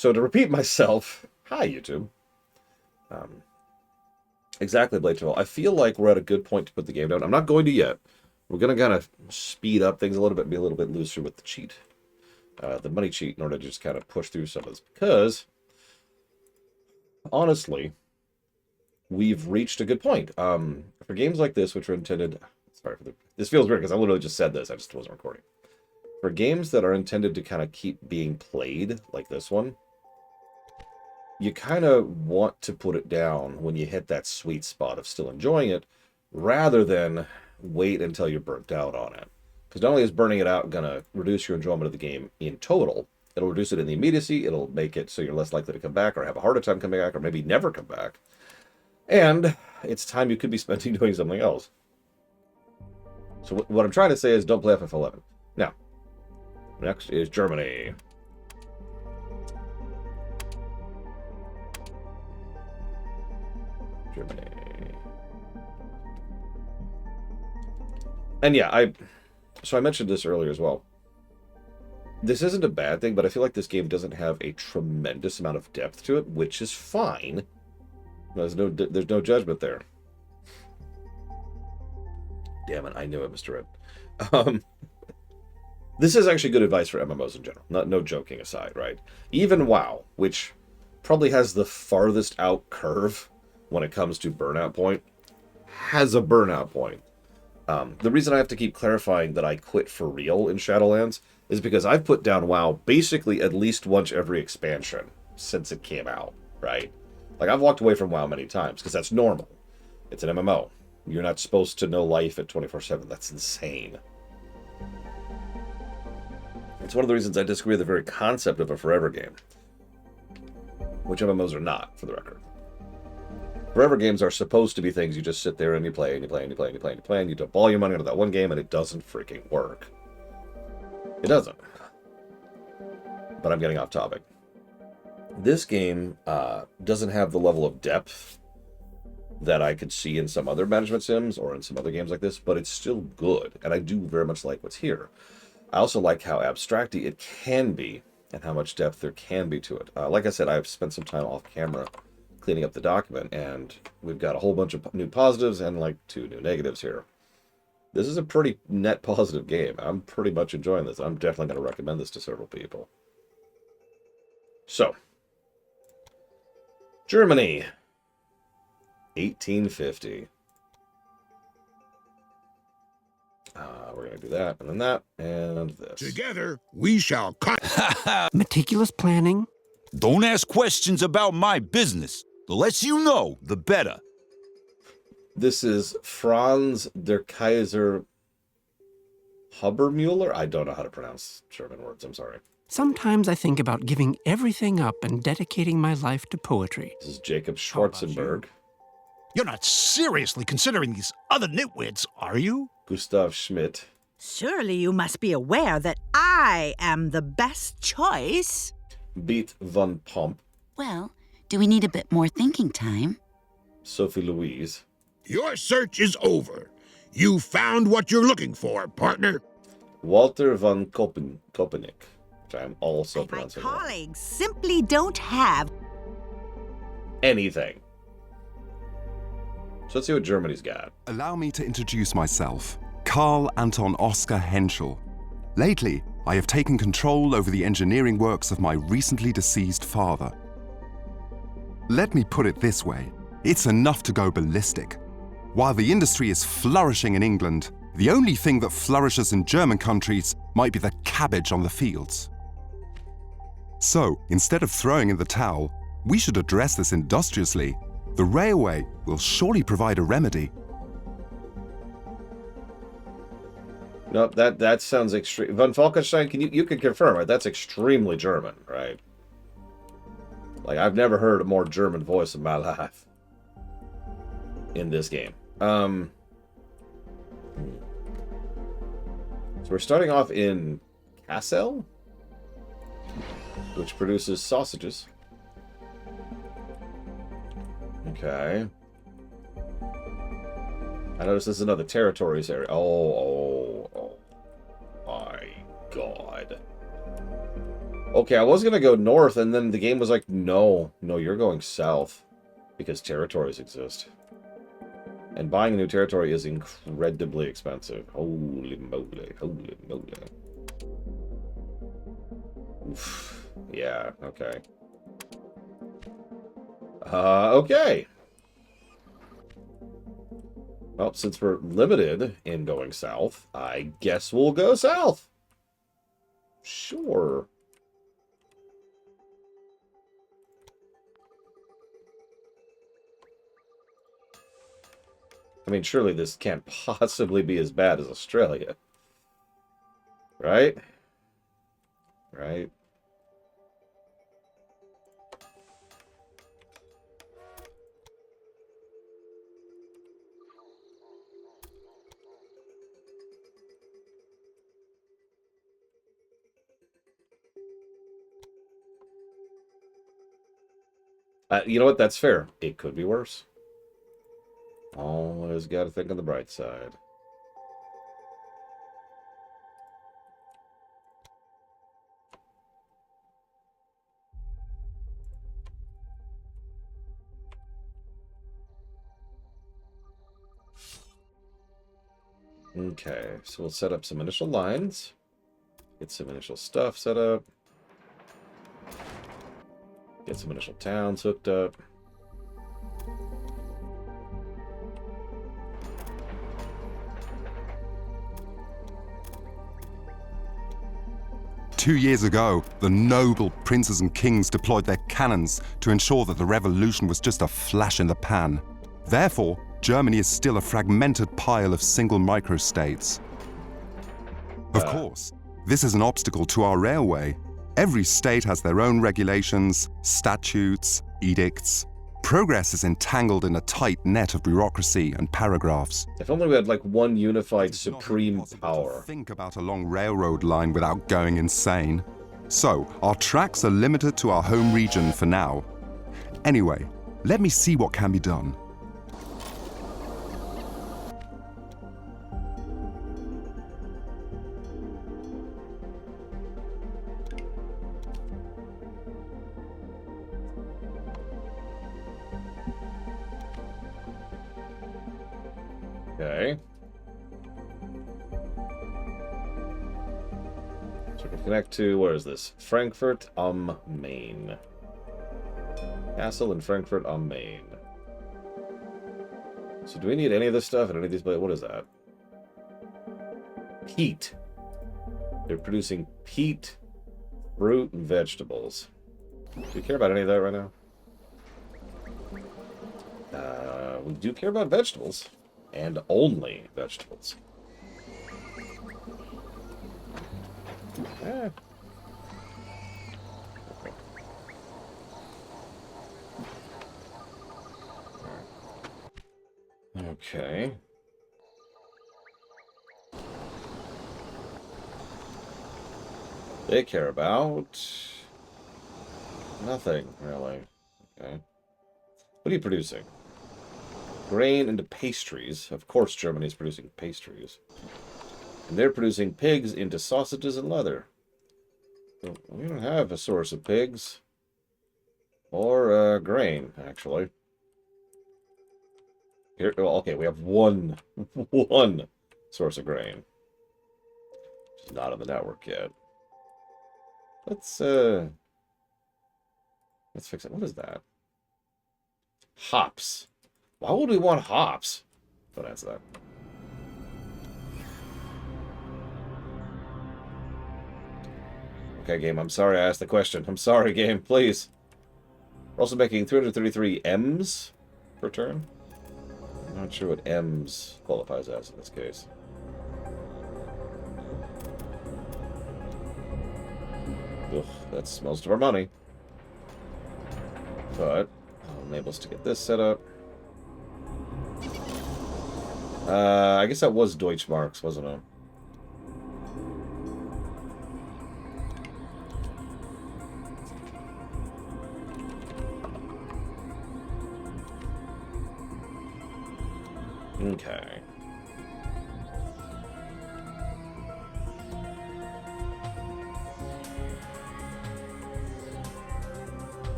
So to repeat myself, hi YouTube. Exactly, Blade Travel. I feel like we're at a good point to put the game down. I'm not going to yet. We're going to kind of speed up things a little bit, be a little bit looser with the cheat. The money cheat, in order to just kind of push through some of this. Because, honestly, we've reached a good point. For games like this, which are intended... Sorry, this feels weird because I literally just said this. I just wasn't recording. For games that are intended to kind of keep being played, like this one, you kind of want to put it down when you hit that sweet spot of still enjoying it, rather than wait until you're burnt out on it. Because not only is burning it out going to reduce your enjoyment of the game in total, it'll reduce it in the immediacy, it'll make it so you're less likely to come back, or have a harder time coming back, or maybe never come back. And it's time you could be spending doing something else. So what I'm trying to say is don't play FF11. Now, next is Germany. Germany. And yeah, I mentioned this earlier as well. This isn't a bad thing, but I feel like this game doesn't have a tremendous amount of depth to it, which is fine. There's no judgment there. Damn it, I knew it, Mr. Red. This is actually good advice for MMOs in general. No joking aside, right? Even WoW, which probably has the farthest out curve when it comes to burnout point, has a burnout point. The reason I have to keep clarifying that I quit for real in Shadowlands is because I've put down WoW basically at least once every expansion since it came out, right? Like, I've walked away from WoW many times because that's normal. It's an MMO. You're not supposed to know life at 24/7. That's insane. It's one of the reasons I disagree with the very concept of a forever game, which MMOs are not, for the record. Forever games are supposed to be things you just sit there and you play and you play and you play and you play and you play and you dump all your money into that one game and it doesn't freaking work. It doesn't. But I'm getting off topic. This game doesn't have the level of depth that I could see in some other management sims or in some other games like this, but it's still good, and I do very much like what's here. I also like how abstracty it can be and how much depth there can be to it. Like I said, I've spent some time off camera cleaning up the document, and we've got a whole bunch of new positives and like 2 new negatives here. This is a pretty net positive game. I'm pretty much enjoying this. I'm definitely going to recommend this to several people. So, Germany, 1850. We're going to do that, and then that, and this. Together, we shall Meticulous planning. Don't ask questions about my business. The less you know, the better. This is Franz der Kaiser Habermuller? I don't know how to pronounce German words, I'm sorry. Sometimes I think about giving everything up and dedicating my life to poetry. This is Jacob Schwarzenberg. You're not seriously considering these other nitwits, are you? Gustav Schmidt. Surely you must be aware that I am the best choice. Beat von Pomp. Well, do we need a bit more thinking time? Sophie Louise. Your search is over. You found what you're looking for, partner. Walter von Kopenik, which I am also My pronouncing wrong. colleagues simply don't have. Anything. So let's see what Germany's got. Allow me to introduce myself, Karl Anton Oskar Henschel. Lately, I have taken control over the engineering works of my recently deceased father. Let me put it this way, it's enough to go ballistic. While the industry is flourishing in England, the only thing that flourishes in German countries might be the cabbage on the fields. So, instead of throwing in the towel, we should address this industriously. The railway will surely provide a remedy. No, that sounds extreme. Von Falkenstein, you can confirm, right? That's extremely German, right? Like, I've never heard a more German voice in my life in this game. So we're starting off in Kassel, which produces sausages. Okay. I notice this is another territories area. Oh my god. Okay, I was going to go north, and then the game was like, no, you're going south. Because territories exist. And buying a new territory is incredibly expensive. Holy moly, holy moly. Oof. Yeah, okay. Okay. Well, since we're limited in going south, I guess we'll go south. Sure. I mean, surely this can't possibly be as bad as Australia. Right? Right? You know what? That's fair. It could be worse. Always got to think on the bright side. Okay, so we'll set up some initial lines. Get some initial stuff set up. Get some initial towns hooked up. Two years ago, the noble princes and kings deployed their cannons to ensure that the revolution was just a flash in the pan. Therefore, Germany is still a fragmented pile of single microstates. Of course, this is an obstacle to our railway. Every state has their own regulations, statutes, edicts. Progress is entangled in a tight net of bureaucracy and paragraphs. If only we had like one unified It's not supreme possible to power. think about a long railroad line without going insane. So, our tracks are limited to our home region for now. Anyway, let me see what can be done. Okay. So we can connect to, where is this? Frankfurt am Main. Castle in Frankfurt am Main. So do we need any of this stuff in any of these places? What is that? Peat. They're producing peat, fruit, and vegetables. Do we care about any of that right now? We do care about vegetables. And only vegetables. Eh. Okay. They care about nothing, really. Okay. What are you producing? Grain into pastries. Of course Germany is producing pastries. And they're producing pigs into sausages and leather. So we don't have a source of pigs. Or grain, actually. Here, well, okay, we have one source of grain. Which is not on the network yet. Let's fix it. What is that? Hops. Why would we want hops? Don't answer that. Okay, game, I'm sorry I asked the question. I'm sorry, game, please. We're also making 333 M's per turn. I'm not sure what M's qualifies as in this case. Ugh, that's most of our money. But I'll enable us to get this set up. I guess that was Deutschmarks, wasn't it? Okay.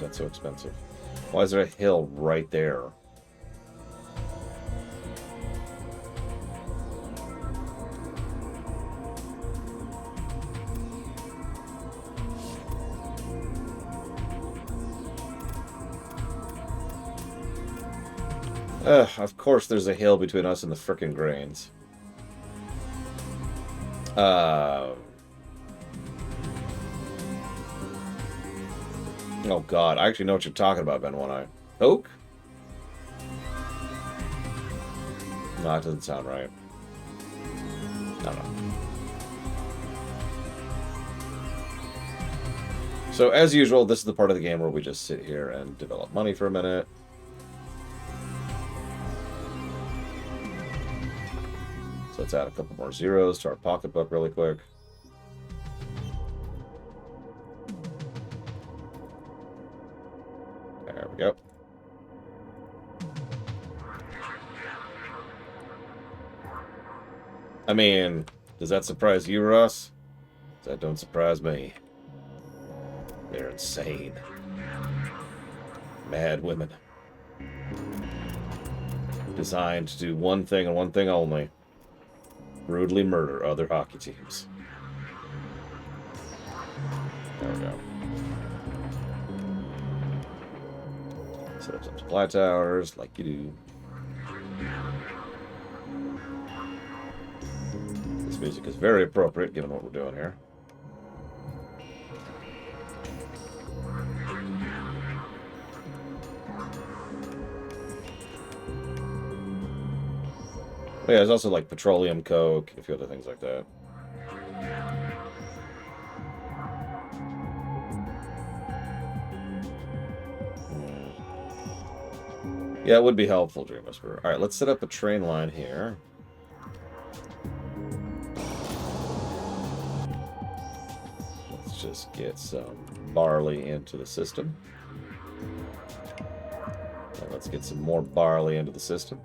is that so expensive? Why is there a hill right there? Of course there's a hill between us and the frickin' grains. Oh god, I actually know what you're talking about, Ben One Eye. Oak? No, that doesn't sound right. I don't know. So, as usual, this is the part of the game where we just sit here and develop money for a minute. So let's add a couple more zeros to our pocketbook really quick. There we go. I mean, does that surprise you, Russ? That don't surprise me. They're insane. Mad women. Designed to do one thing and one thing only. Brutally murder other hockey teams. There we go. Set up some supply towers like you do. This music is very appropriate given what we're doing here. Yeah, there's also like petroleum coke, a few other things like that. Yeah, it would be helpful, Dream Whisperer. Alright, let's set up a train line here. Let's just get some barley into the system. And let's get some more barley into the system.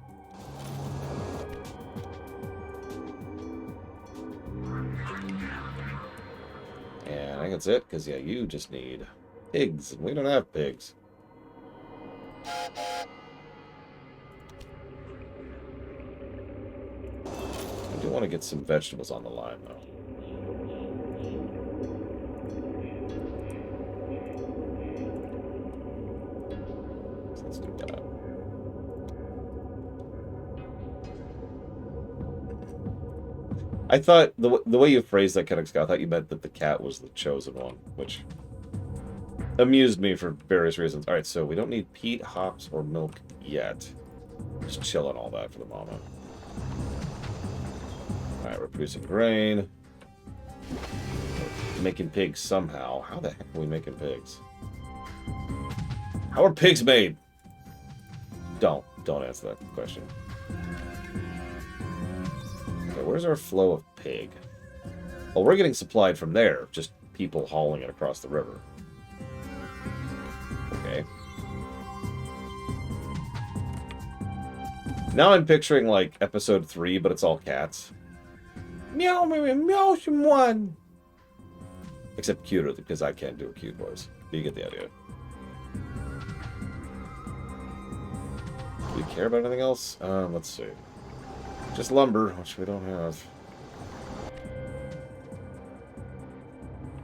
And I think that's it, because, yeah, you just need pigs, and we don't have pigs. I do want to get some vegetables on the line, though. So let's do that. I thought, the way you phrased that, Kennex, I thought you meant that the cat was the chosen one, which amused me for various reasons. Alright, so we don't need peat, hops, or milk yet. Just chill on all that for the moment. Alright, we're producing grain. We're making pigs somehow. How the heck are we making pigs? How are pigs made? Don't answer that question. Okay, where's our flow of pig? Well, we're getting supplied from there. Just people hauling it across the river. Okay. Now I'm picturing, like, episode 3, but it's all cats. Meow, meow, meow, someone. Except cuter, because I can't do a cute voice. You get the idea. Do we care about anything else? Let's see. Just lumber, which we don't have.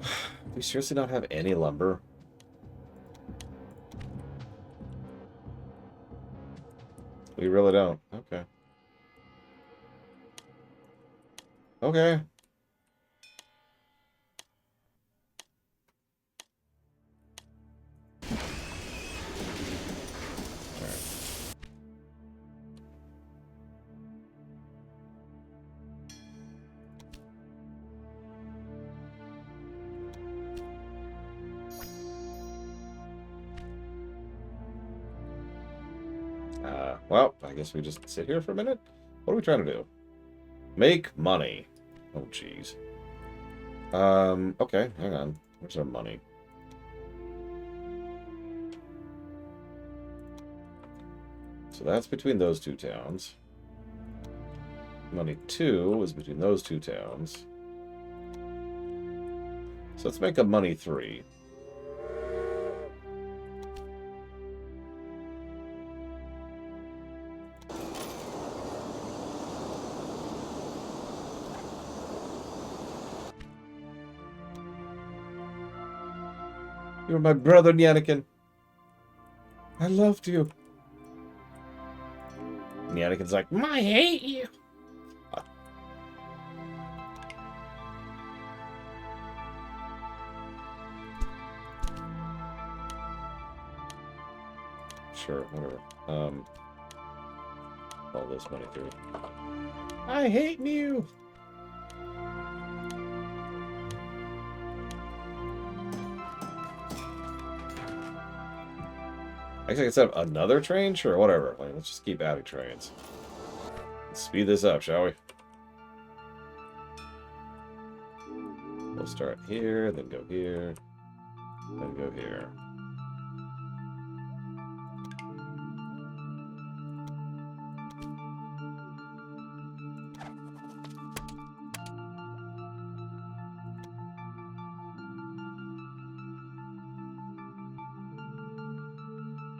Do we seriously not have any lumber? We really don't. Okay. Okay. Well, I guess we just sit here for a minute. What are we trying to do? Make money. Oh, jeez. Okay, hang on. Where's our money? So that's between those two towns. Money 2 is between those two towns. So let's make a money 3. You were my brother, Anakin. I loved you. And Anakin's like, I hate you. Sure, whatever. All this money through. I hate you. Actually, I can set up another train? Sure, whatever. Like, let's just keep adding trains. Let's speed this up, shall we? We'll start here, then go here, then go here.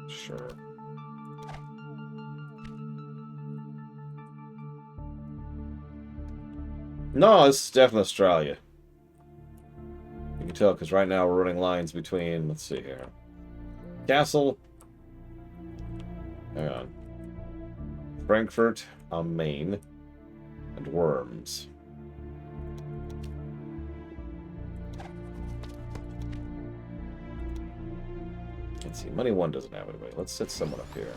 Sure. No, this is definitely Australia. You can tell because right now we're running lines between, let's see here. Castle. Hang on. Frankfurt on Main. And Worms. Let's see. Money 1 doesn't have anybody. Let's set someone up here.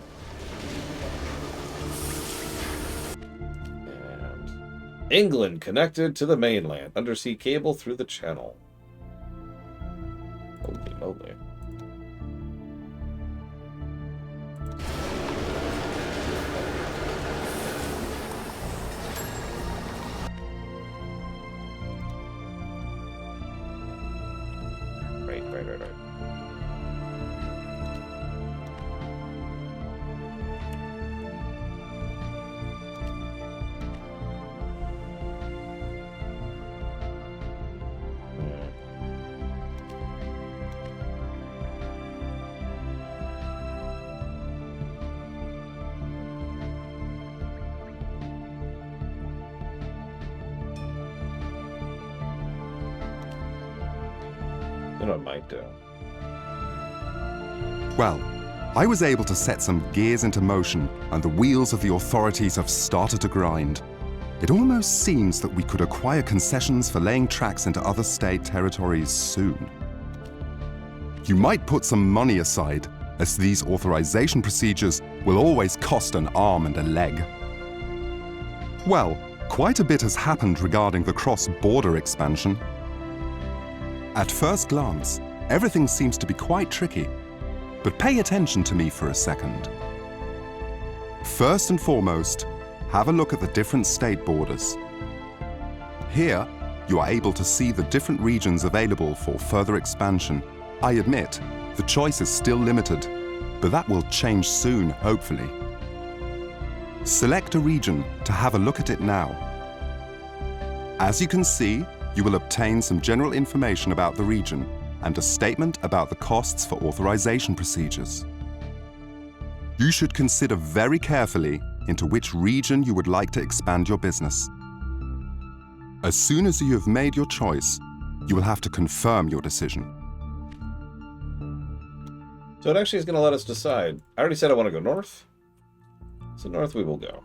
And England connected to the mainland. Undersea cable through the channel. Holy moly. Right. You know what I might do? Well, I was able to set some gears into motion, and the wheels of the authorities have started to grind. It almost seems that we could acquire concessions for laying tracks into other state territories soon. You might put some money aside, as these authorization procedures will always cost an arm and a leg. Well, quite a bit has happened regarding the cross-border expansion. At first glance, everything seems to be quite tricky, but pay attention to me for a second. First and foremost, have a look at the different state borders. Here, you are able to see the different regions available for further expansion. I admit, the choice is still limited, but that will change soon, hopefully. Select a region to have a look at it now. As you can see, you will obtain some general information about the region and a statement about the costs for authorization procedures. You should consider very carefully into which region you would like to expand your business. As soon as you have made your choice, you will have to confirm your decision. So it actually is going to let us decide. I already said I want to go north. So north we will go.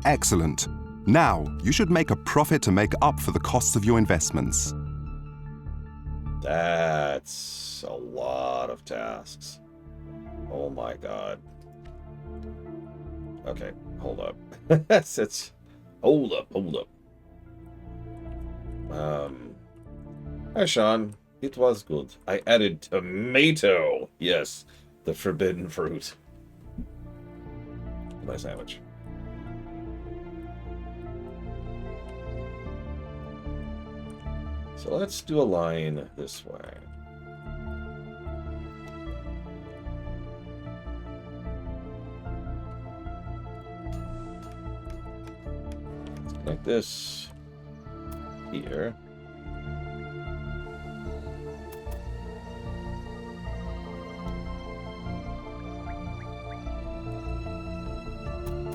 Excellent. Now, you should make a profit to make up for the costs of your investments. That's a lot of tasks. Oh my god. Okay, hold up. Hold up. Hi, Sean. It was good. I added tomato. Yes, the forbidden fruit. My sandwich. So let's do a line this way. Let's connect this here.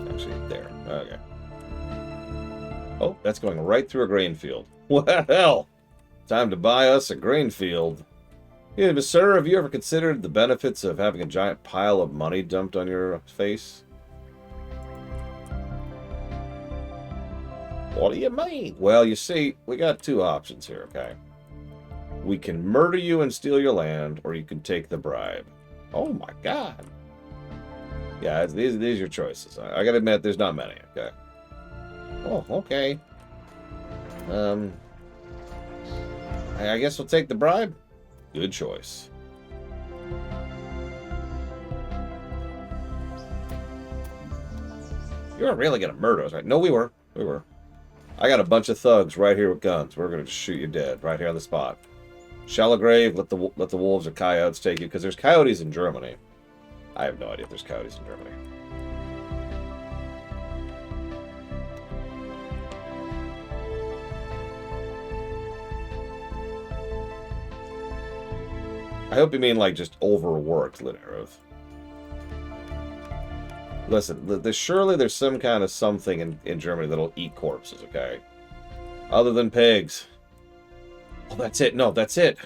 Actually, there. Okay. Oh, that's going right through a grain field. What the hell? Time to buy us a grain field. Yeah, sir, have you ever considered the benefits of having a giant pile of money dumped on your face? What do you mean? Well, you see, we got two options here, okay? We can murder you and steal your land, or you can take the bribe. Oh my god. Yeah, these are your choices. I gotta admit, there's not many, okay? Oh, okay. I guess we'll take the bribe. Good choice. You weren't really gonna murder us, right? No, we were. We were. I got a bunch of thugs right here with guns. We're gonna just shoot you dead right here on the spot. Shallow grave. Let the wolves or coyotes take you, because there's coyotes in Germany. I have no idea if there's coyotes in Germany. I hope you mean like just overworked, Linareth. Listen, surely there's some kind of something in Germany that'll eat corpses, okay? Other than pigs. Oh, that's it. No, that's it.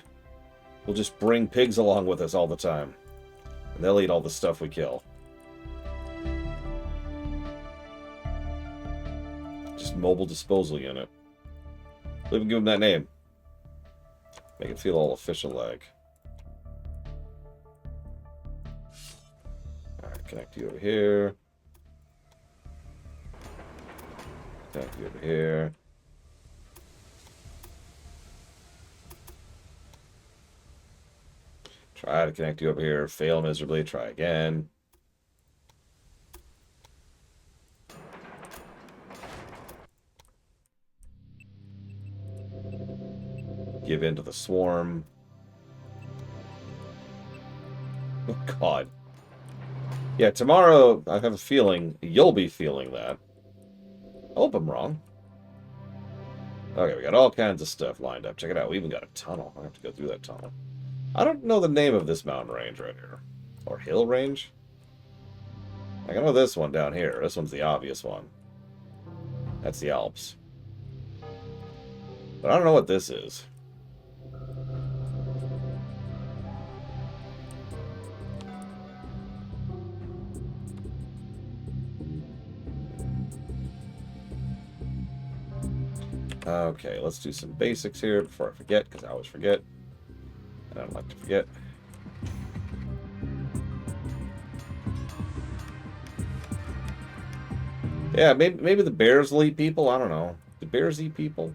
We'll just bring pigs along with us all the time. And they'll eat all the stuff we kill. Just mobile disposal unit. We'll even give them that name. Make it feel all official-like. Alright, connect you over here. Connect you over here. Try to connect you over here. Fail miserably. Try again. Give in to the swarm. Oh, God. Yeah, tomorrow, I have a feeling you'll be feeling that. I hope I'm wrong. Okay, we got all kinds of stuff lined up. Check it out. We even got a tunnel. I have to go through that tunnel. I don't know the name of this mountain range right here. Or hill range? I know this one down here. This one's the obvious one. That's the Alps. But I don't know what this is. Okay, let's do some basics here before I forget, because I always forget. I don't like to forget. Yeah, maybe the bears will eat people. I don't know. Do bears eat people?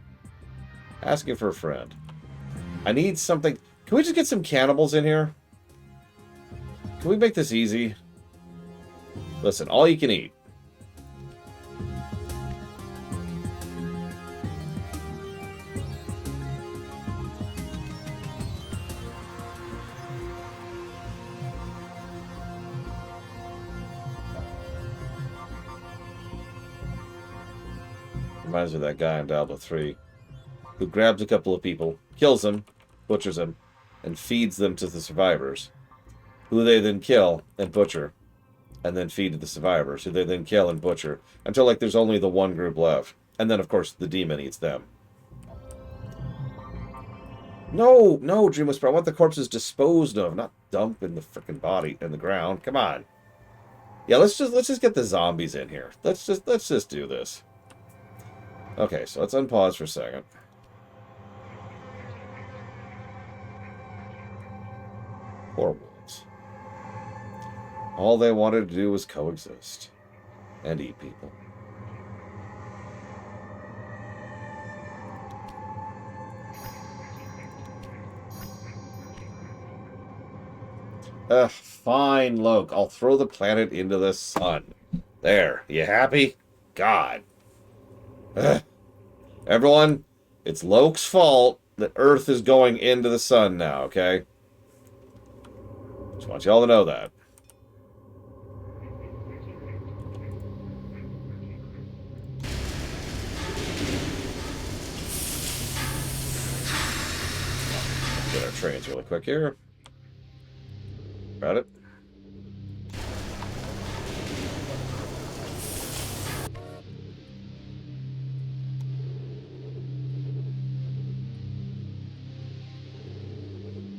Asking for a friend. I need something. Can we just get some cannibals in here? Can we make this easy? Listen, all you can eat. Reminds me of that guy in Diablo 3 who grabs a couple of people, kills them, butchers them, and feeds them to the survivors, who they then kill and butcher, and then feed to the survivors, who they then kill and butcher, until like there's only the one group left. And then, of course, the demon eats them. No, Dream Whisperer, I want the corpses disposed of, not dumped in the freaking body in the ground. Come on. Yeah, let's just get the zombies in here. Let's just do this. Okay, so let's unpause for a second. Poor wolves. All they wanted to do was coexist. And eat people. Fine, Loke. I'll throw the planet into the sun. There. You happy? God. Everyone, it's Loke's fault that Earth is going into the sun now, okay? Just want y'all to know that. Get our trains really quick here. Got it.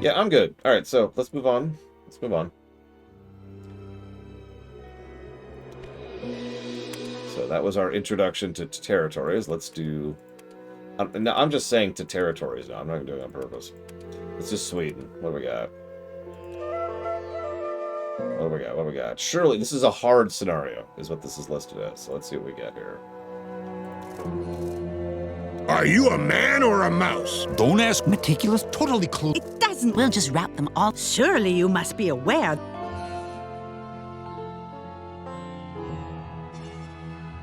Yeah, I'm good. All right, so let's move on. Let's move on. So that was our introduction to territories. Let's do... no, I'm just saying to territories now. I'm not even doing it on purpose. Let's do Sweden. What do we got? What do we got? What do we got? Surely this is a hard scenario, is what this is listed as. So let's see what we get here. Are you a man or a mouse? Don't ask me. Meticulous, totally clueless. It doesn't. We'll just wrap them all. Surely you must be aware.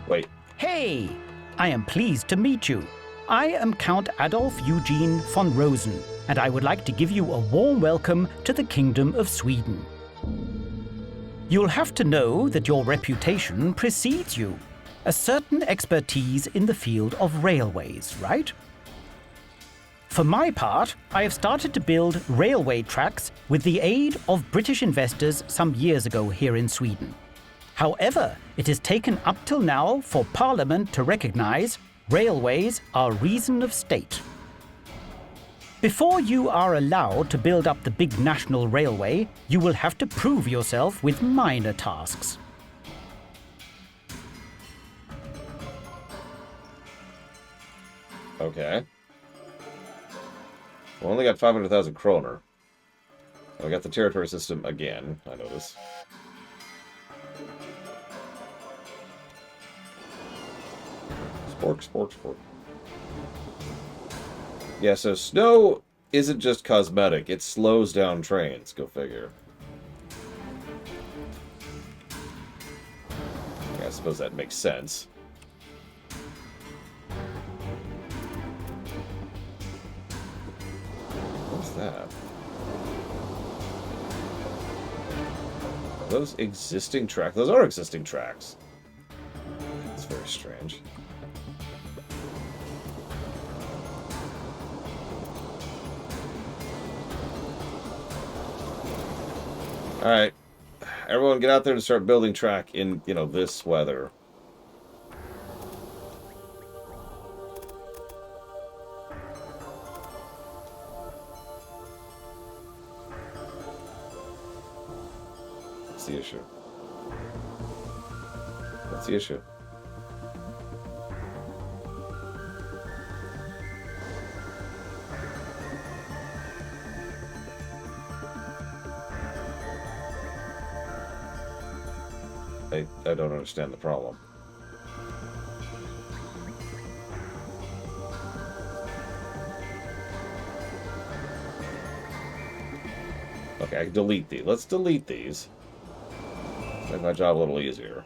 Wait. Hey, I am pleased to meet you. I am Count Adolf Eugene von Rosen, and I would like to give you a warm welcome to the Kingdom of Sweden. You'll have to know that your reputation precedes you. A certain expertise in the field of railways, right? For my part, I have started to build railway tracks with the aid of British investors some years ago here in Sweden. However, it has taken up till now for Parliament to recognize railways are reason of state. Before you are allowed to build up the big national railway, you will have to prove yourself with minor tasks. Okay. We only got 500,000 kroner. We got the territory system again, I notice. Spork. Yeah, so snow isn't just cosmetic. It slows down trains. Go figure. Yeah, I suppose that makes sense. What's that? Are those existing tracks? Those are existing tracks. That's very strange. Alright. Everyone get out there and start building track in, this weather. What's the issue? What's the issue? I don't understand the problem. Okay, I can delete these. Let's delete these. Make my job a little easier.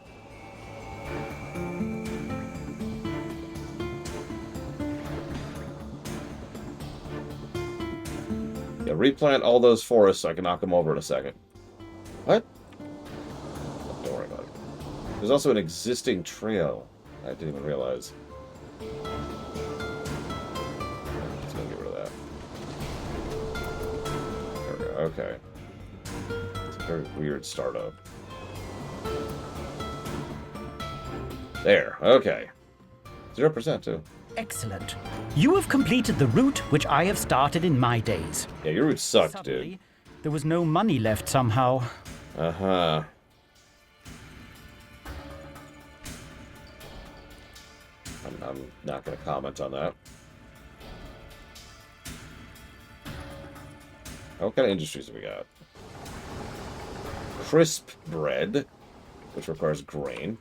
Yeah, replant all those forests so I can knock them over in a second. What? Don't worry about it. There's also an existing trail. I didn't even realize. Let's go get rid of that. There we go. Okay. It's a very weird startup. There. Okay. 0% too. Excellent. You have completed the route which I have started in my days. Yeah, your route sucked, Suddenly, dude. there was no money left somehow. Uh-huh. I'm not going to comment on that. What kind of industries have we got? Crisp bread, which requires grain.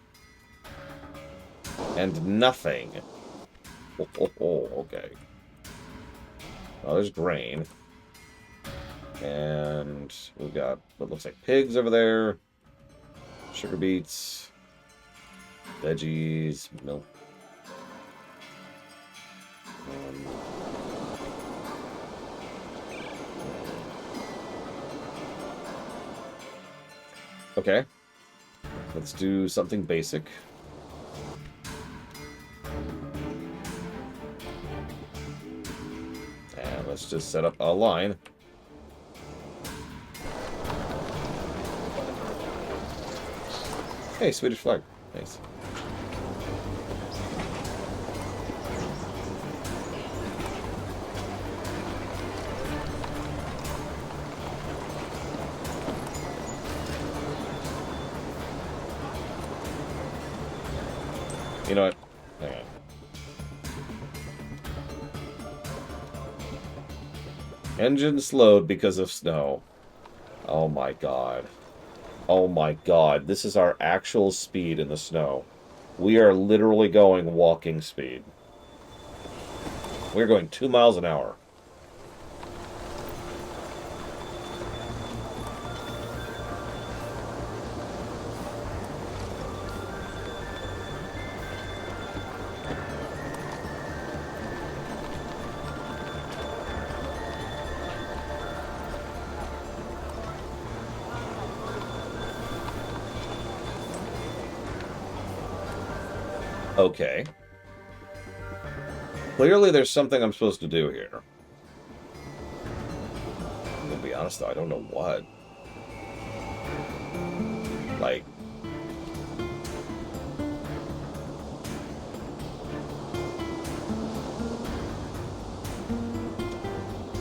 And nothing. Okay. Well, there's grain. And we've got what looks like pigs over there. Sugar beets. Veggies. Milk. Okay. Let's do something basic. And let's just set up a line. Hey, Swedish flag. Nice. Engine slowed because of snow. Oh my god. Oh my god. This is our actual speed in the snow. We are literally going walking speed. We're going 2 miles an hour. Okay. Clearly there's something I'm supposed to do here. I'm gonna be honest though, I don't know what. Like...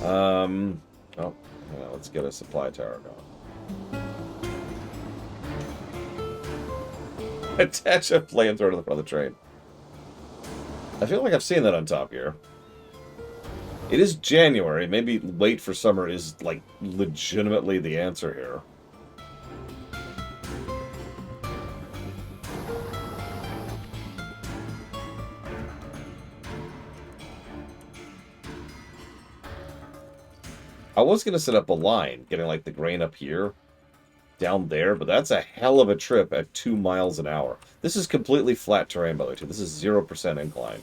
Oh, yeah, let's get a supply tower going. Attach a flamethrower to the front of the train. I feel like I've seen that on Top Gear. It is January. Maybe wait for summer is, like, legitimately the answer here. I was going to set up a line, getting, like, the grain up here, down there, but that's a hell of a trip at 2 miles an hour. This is completely flat terrain, by the way, too. This is 0% incline.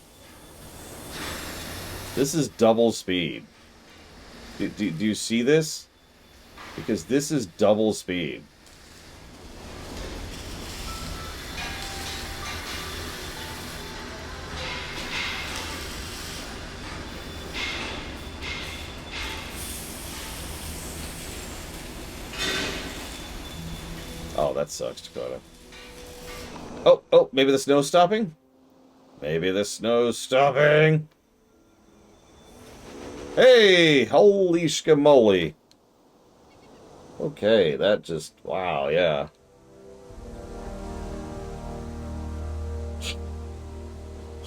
This is double speed. Do you see this? Because this is double speed. Oh, that sucks, Dakota. Oh, maybe the snow's stopping? Maybe the snow's stopping. Hey, holy schmoly. Okay, that just, wow, yeah.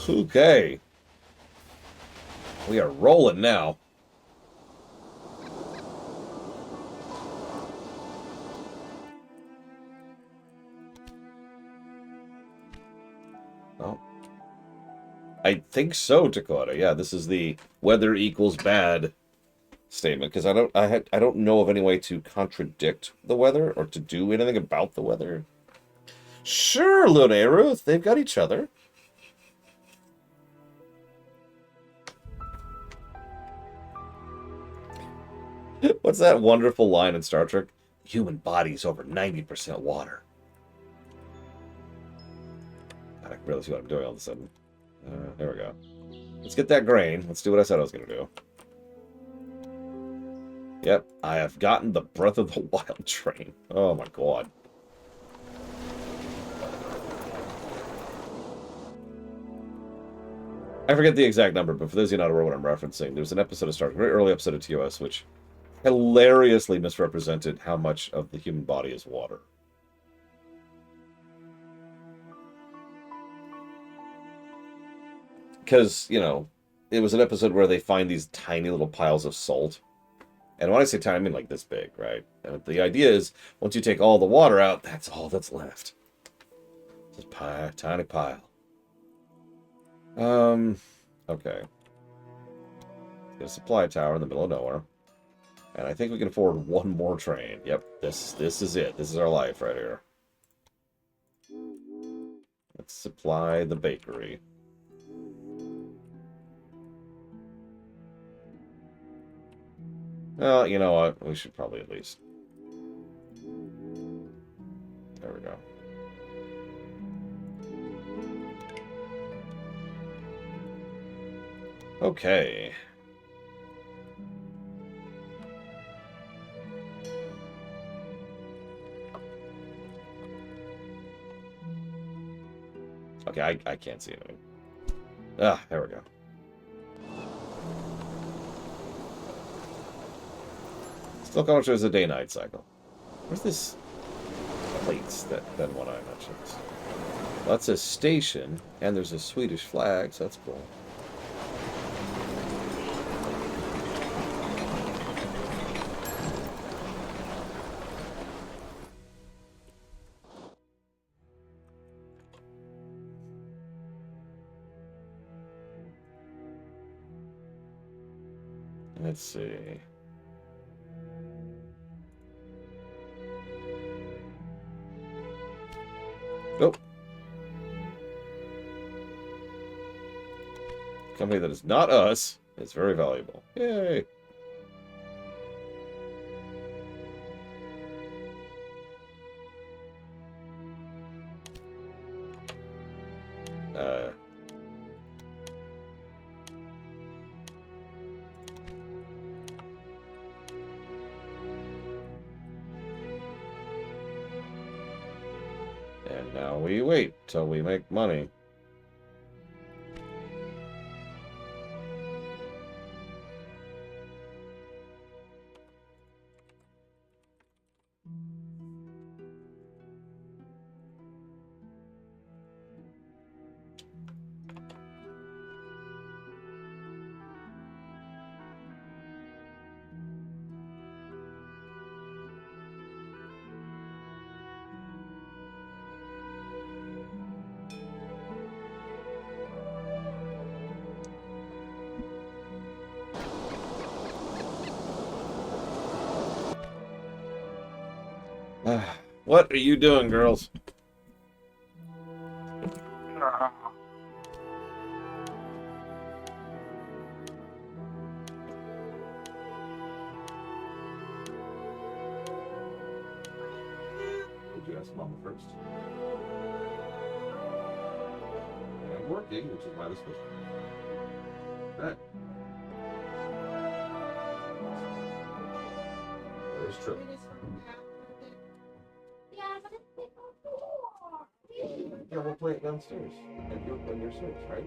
Okay. We are rolling now. Oh. I think so, Dakota. Yeah, this is the weather equals bad statement, because I don't know of any way to contradict the weather or to do anything about the weather. Sure, Lunaruth, they've got each other. What's that wonderful line in Star Trek? The human body is over 90% water. God, I can really see what I'm doing all of a sudden. There we go. Let's get that grain. Let's do what I said I was going to do. Yep, I have gotten the Breath of the Wild train. Oh my god. I forget the exact number, but for those of you not aware what I'm referencing, there's an episode of Star Trek, a very early episode of TOS, which hilariously misrepresented how much of the human body is water. Because, you know, it was an episode where they find these tiny little piles of salt. And when I say tiny, I mean like this big, right? And the idea is, once you take all the water out, that's all that's left. Just tiny pile. Okay. Get a supply tower in the middle of nowhere. And I think we can afford one more train. Yep, this is it. This is our life right here. Let's supply the bakery. Well, you know what? We should probably at least... There we go. Okay. Okay, I can't see anything. Ah, there we go. Still coming through as a day-night cycle. Where's this plates that one I mentioned? Well, that's a station, and there's a Swedish flag, so that's cool. Let's see. Nope. Company that is not us is very valuable. Yay. And now we wait till we make money. What are you doing, girls? Did you ask Mama first? I'm working, which is why this was. That is true. Yeah, we'll play it downstairs. And you'll play your Switch, right?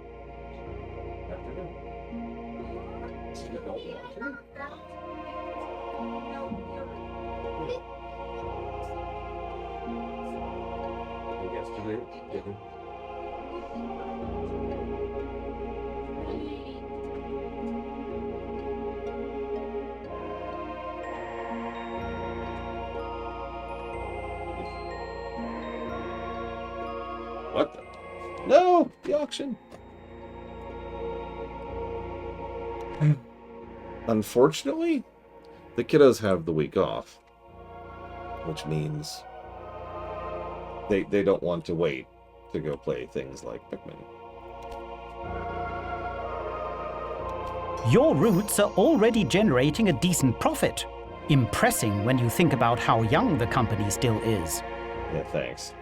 After dinner. So you don't want to? Yesterday, didn't. What the? No! The auction! Unfortunately, the kiddos have the week off. Which means they don't want to wait to go play things like Pikmin. Your roots are already generating a decent profit. Impressing when you think about how young the company still is. Yeah, thanks.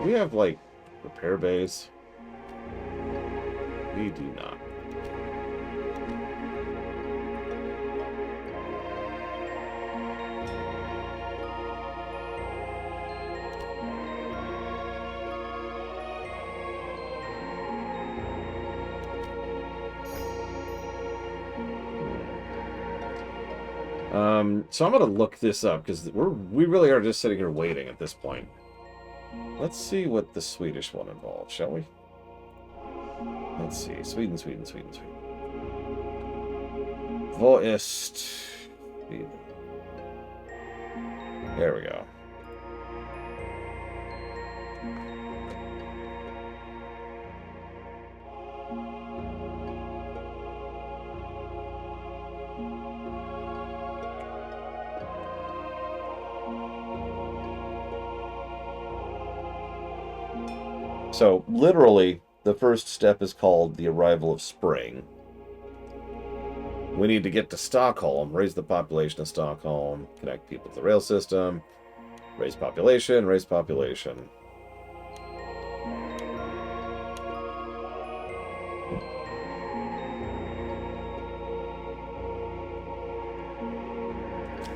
We have, like, repair bays. We do not. So I'm gonna look this up because we really are just sitting here waiting at this point. Let's see what the Swedish one involves, shall we? Let's see. Sweden. Vad ist Sweden? There we go. So, literally, the first step is called the arrival of spring. We need to get to Stockholm, raise the population of Stockholm, connect people to the rail system, raise population, raise population.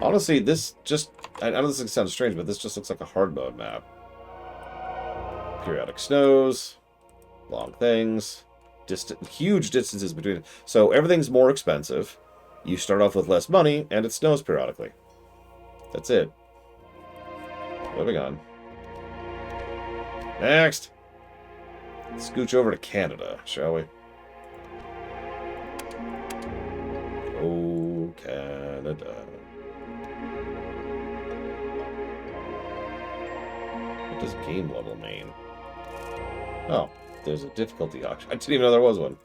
Honestly, this just... I know this sounds strange, but this just looks like a hard mode map. Periodic snows, long things, huge distances between. So everything's more expensive. You start off with less money, and it snows periodically. That's it. Moving on. Next! Let's scooch over to Canada, shall we? Oh, Canada. What does game level mean? Oh, there's a difficulty auction. I didn't even know there was one.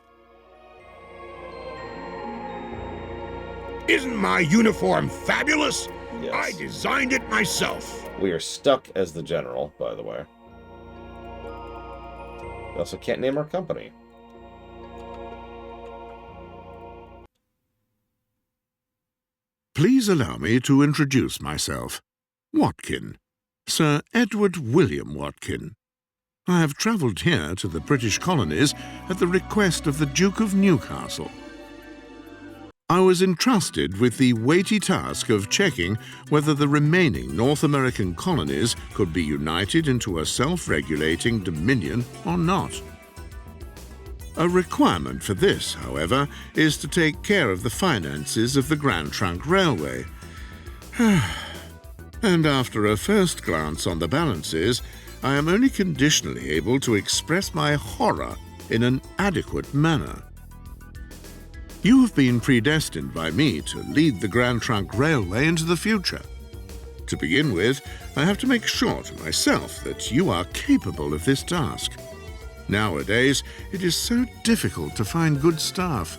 Isn't my uniform fabulous? Yes. I designed it myself. We are stuck as the general, by the way. We also can't name our company. Please allow me to introduce myself. Watkin. Sir Edward William Watkin. I have travelled here to the British colonies at the request of the Duke of Newcastle. I was entrusted with the weighty task of checking whether the remaining North American colonies could be united into a self-regulating dominion or not. A requirement for this, however, is to take care of the finances of the Grand Trunk Railway. And after a first glance on the balances, I am only conditionally able to express my horror in an adequate manner. You have been predestined by me to lead the Grand Trunk Railway into the future. To begin with, I have to make sure to myself that you are capable of this task. Nowadays, it is so difficult to find good staff.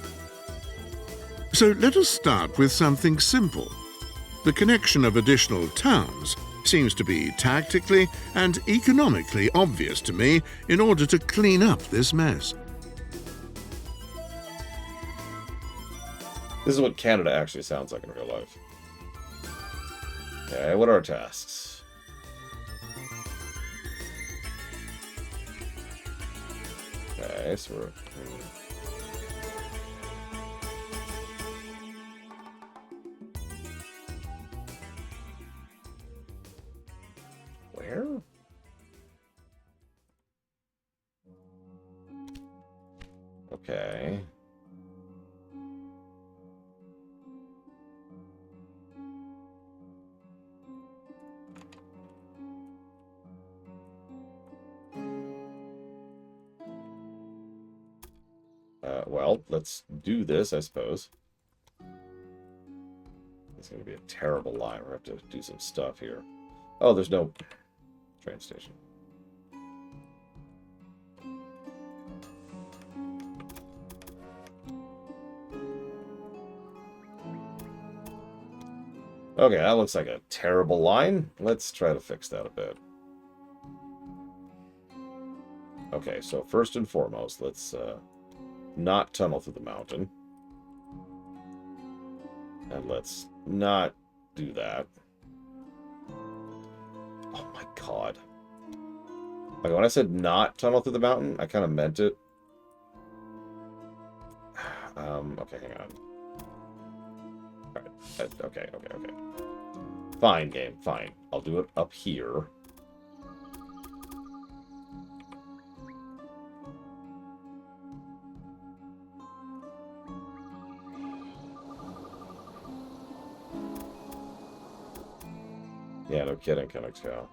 So let us start with something simple. The connection of additional towns seems to be tactically and economically obvious to me in order to clean up this mess. This is what Canada actually sounds like in real life. Okay, what are our tasks? Okay, so we're... Where? Okay. Well, let's do this, I suppose. It's going to be a terrible line. We're going to have to do some stuff here. Oh, there's no train station. Okay, that looks like a terrible line. Let's try to fix that a bit. Okay, so first and foremost, let's not tunnel through the mountain. And let's not do that. Oh my god. Okay, when I said not tunnel through the mountain, I kind of meant it. Okay, hang on. Alright, okay. Fine, game, fine. I'll do it up here. Yeah, no kidding, Chemix Cow.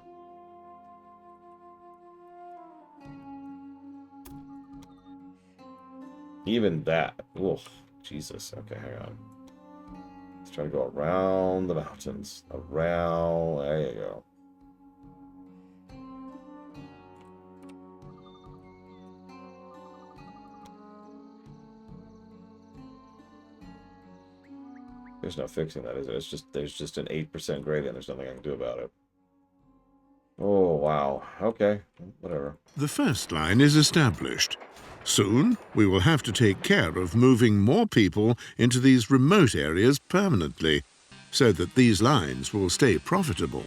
Even that. Oof, Jesus. Okay, hang on. Let's try to go around the mountains. Around. There you go. There's no fixing that, is there? It's just, there's just an 8% gradient. There's nothing I can do about it. Oh, wow. Okay. Whatever. The first line is established. Soon, we will have to take care of moving more people into these remote areas permanently, so that these lines will stay profitable.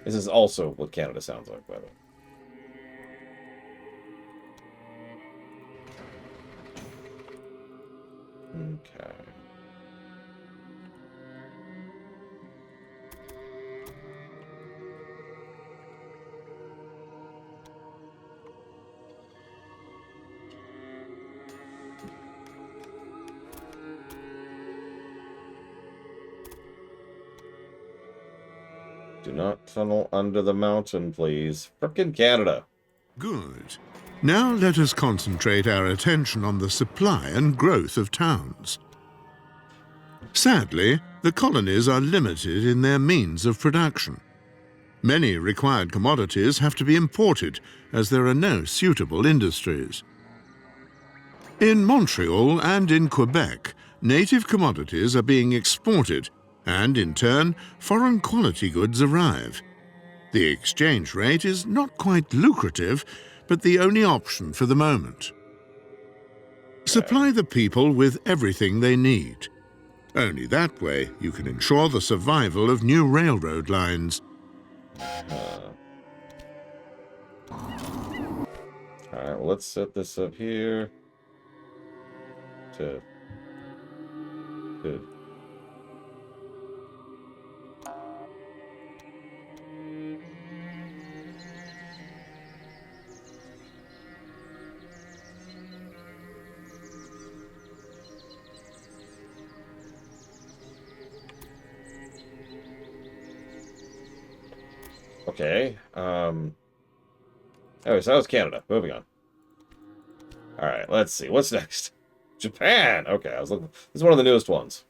This is also what Canada sounds like, by the way. Okay. Do not tunnel under the mountain, please. Frickin' Canada. Good. Now let us concentrate our attention on the supply and growth of towns. Sadly, the colonies are limited in their means of production. Many required commodities have to be imported, as there are no suitable industries. In Montreal and in Quebec, native commodities are being exported, and in turn, foreign quality goods arrive. The exchange rate is not quite lucrative, but the only option for the moment. Supply the people with everything they need. Only that way you can ensure the survival of new railroad lines. Alright, well, let's set this up here. Good. Okay. Anyway, so that was Canada. Moving on. Alright, let's see. What's next? Japan! Okay, I was looking. This is one of the newest ones.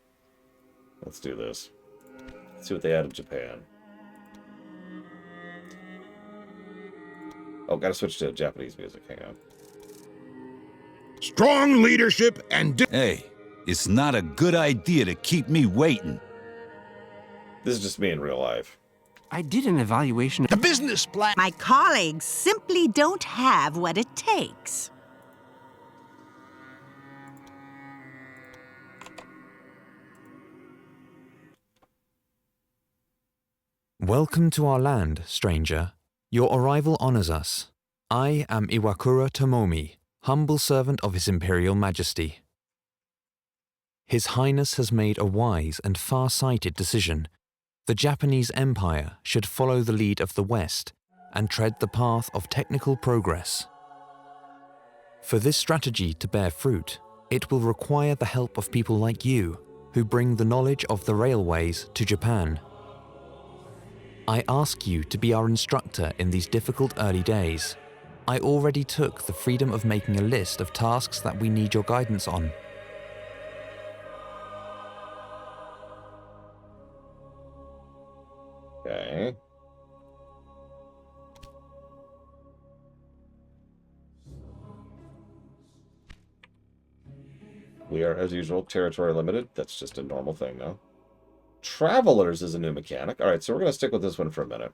Let's do this. Let's see what they added Japan. Oh, gotta switch to Japanese music. Hang on. Strong leadership and... Hey, it's not a good idea to keep me waiting. This is just me in real life. I did an evaluation. The business plan. My colleagues simply don't have what it takes. Welcome to our land, stranger. Your arrival honors us. I am Iwakura Tomomi, humble servant of His Imperial Majesty. His Highness has made a wise and far-sighted decision. The Japanese Empire should follow the lead of the West and tread the path of technical progress. For this strategy to bear fruit, it will require the help of people like you, who bring the knowledge of the railways to Japan. I ask you to be our instructor in these difficult early days. I already took the freedom of making a list of tasks that we need your guidance on. Okay. We are, as usual, territory limited. That's just a normal thing now. Travelers is a new mechanic. Alright, so we're going to stick with this one for a minute.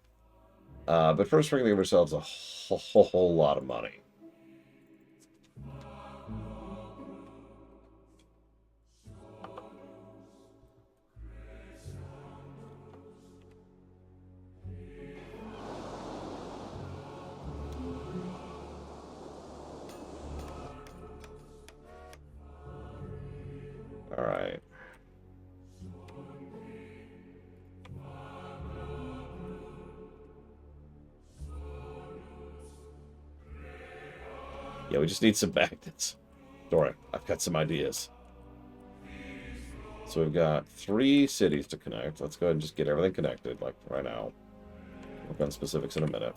But first we're going to give ourselves a whole lot of money. Alright. Yeah, we just need some magnets. Don't worry, I've got some ideas. So we've got 3 cities to connect. Let's go ahead and just get everything connected, like right now. Work on specifics in a minute.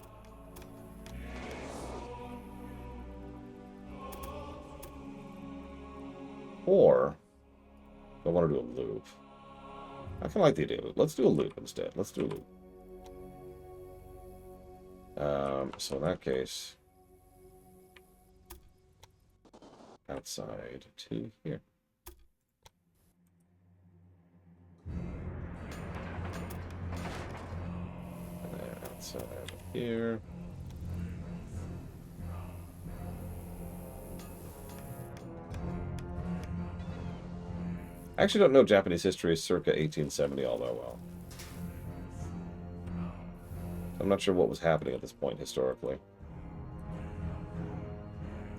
Or, I want to do a loop. I kind of like the idea of it. Let's do a loop instead. Let's do a loop. So in that case, outside to here. And then outside here. I actually don't know Japanese history circa 1870 all that well. I'm not sure what was happening at this point historically.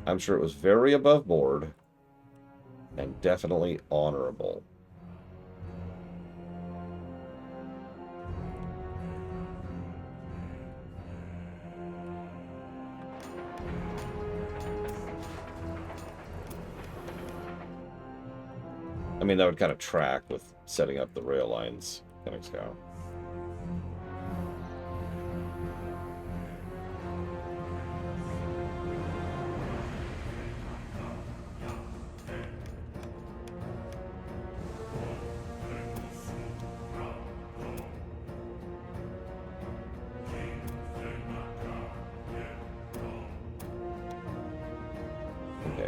I'm sure it was very above board and definitely honorable. I mean, that would kind of track with setting up the rail lines. Thanks, Kyle.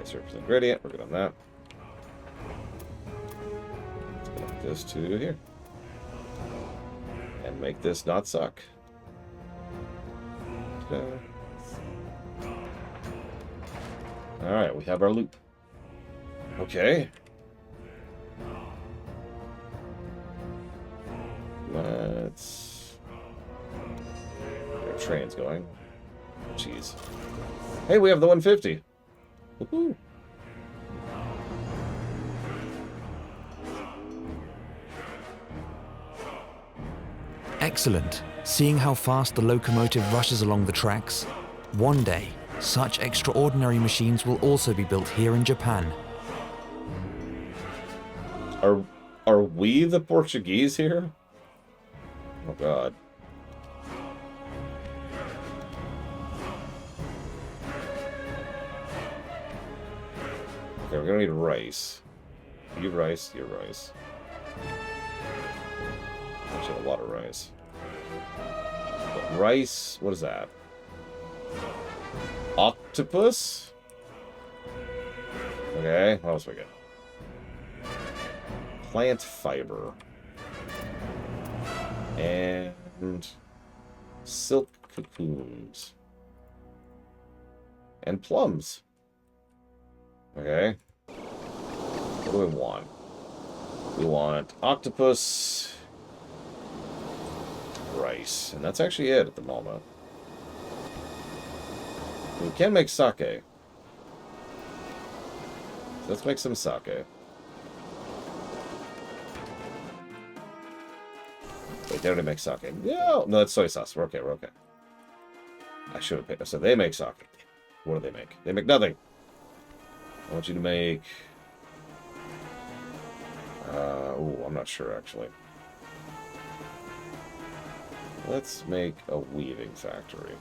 Okay, surface ingredient. We're good on that. Let's connect this to here. And make this not suck. Alright, we have our loop. Okay. Let's... Our train's going. Jeez. Hey, we have the 150. Woohoo. Excellent. Seeing how fast the locomotive rushes along the tracks, one day, such extraordinary machines will also be built here in Japan. Are we the Portuguese here? Oh god. Okay, we're gonna need rice. You rice, you rice. Actually, a lot of rice. But rice, what is that? Octopus? Okay, what else we got? Plant fiber. And silk cocoons. And plums. Okay. What do we want? We want octopus, rice, and that's actually it at the moment. We can make sake. So let's make some sake. Wait, they already make sake. No, that's soy sauce. We're okay, we're okay. I should have picked. So they make sake. What do they make? They make nothing. I want you to make... ooh, I'm not sure, actually. Let's make a weaving factory.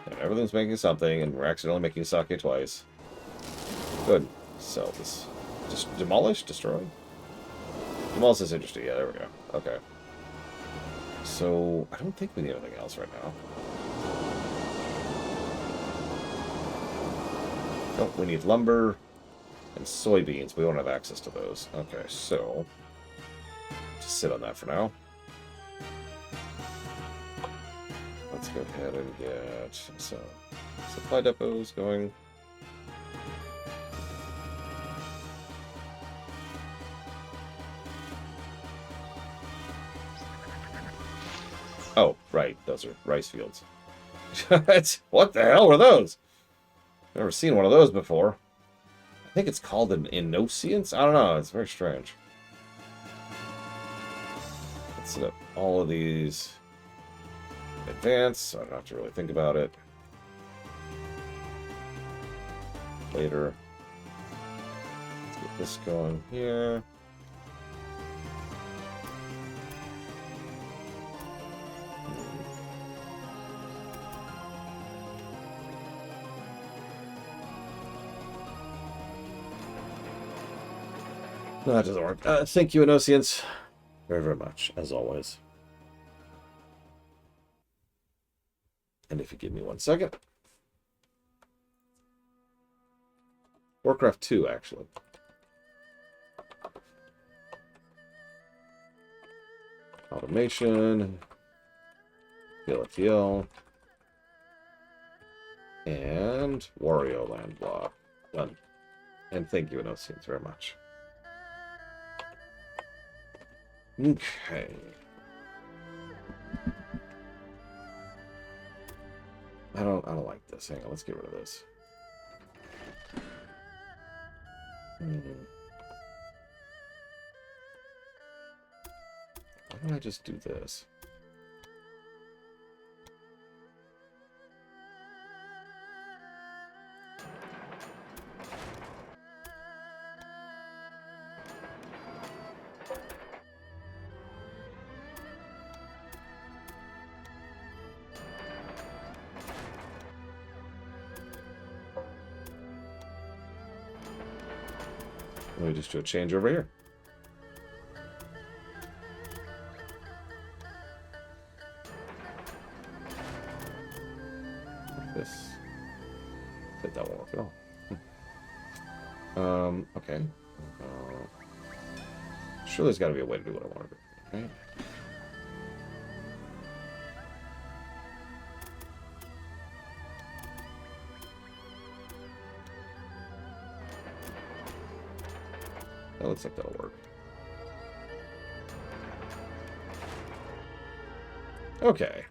And everything's making something, and we're accidentally making sake twice. Good. Sell this. Just demolish? Destroy? Demolish this industry. Yeah, there we go. Okay. So, I don't think we need anything else right now. Nope, we need lumber and soybeans. We don't have access to those. Okay, so just sit on that for now. Let's go ahead and get some supply depots going. Oh, right, those are rice fields. What the hell were those? Never seen one of those before. I think it's called an Innocience? I don't know. It's very strange. Let's set up all of these in advance, so I don't have to really think about it. Later. Let's get this going here. No, that doesn't work. Thank you, Innocience, very, very much, as always. And if you give me 1 second. Warcraft 2, actually. Automation. PLTL. And Wario Land block. Done. And thank you, Innocience, very much. Okay. I don't like this. Hang on, let's get rid of this. Why don't I just do this? Let me just do a change over here. this. That won't work at all. Okay. Sure, there's got to be a way to do what I want to do, right? That looks like that'll work. Okay.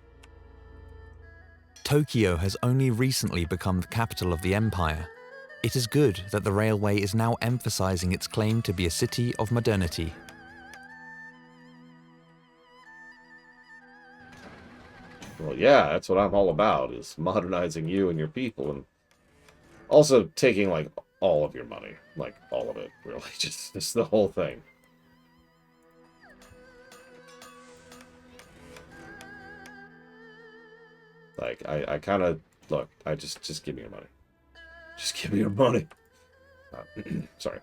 Tokyo has only recently become the capital of the empire. It is good that the railway is now emphasizing its claim to be a city of modernity. Well, yeah, that's what I'm all about, is modernizing you and your people, and also taking, like, all of your money. Like, all of it, really. Just the whole thing. Like, I kind of... Look, just give me your money. Just give me your money. Sorry.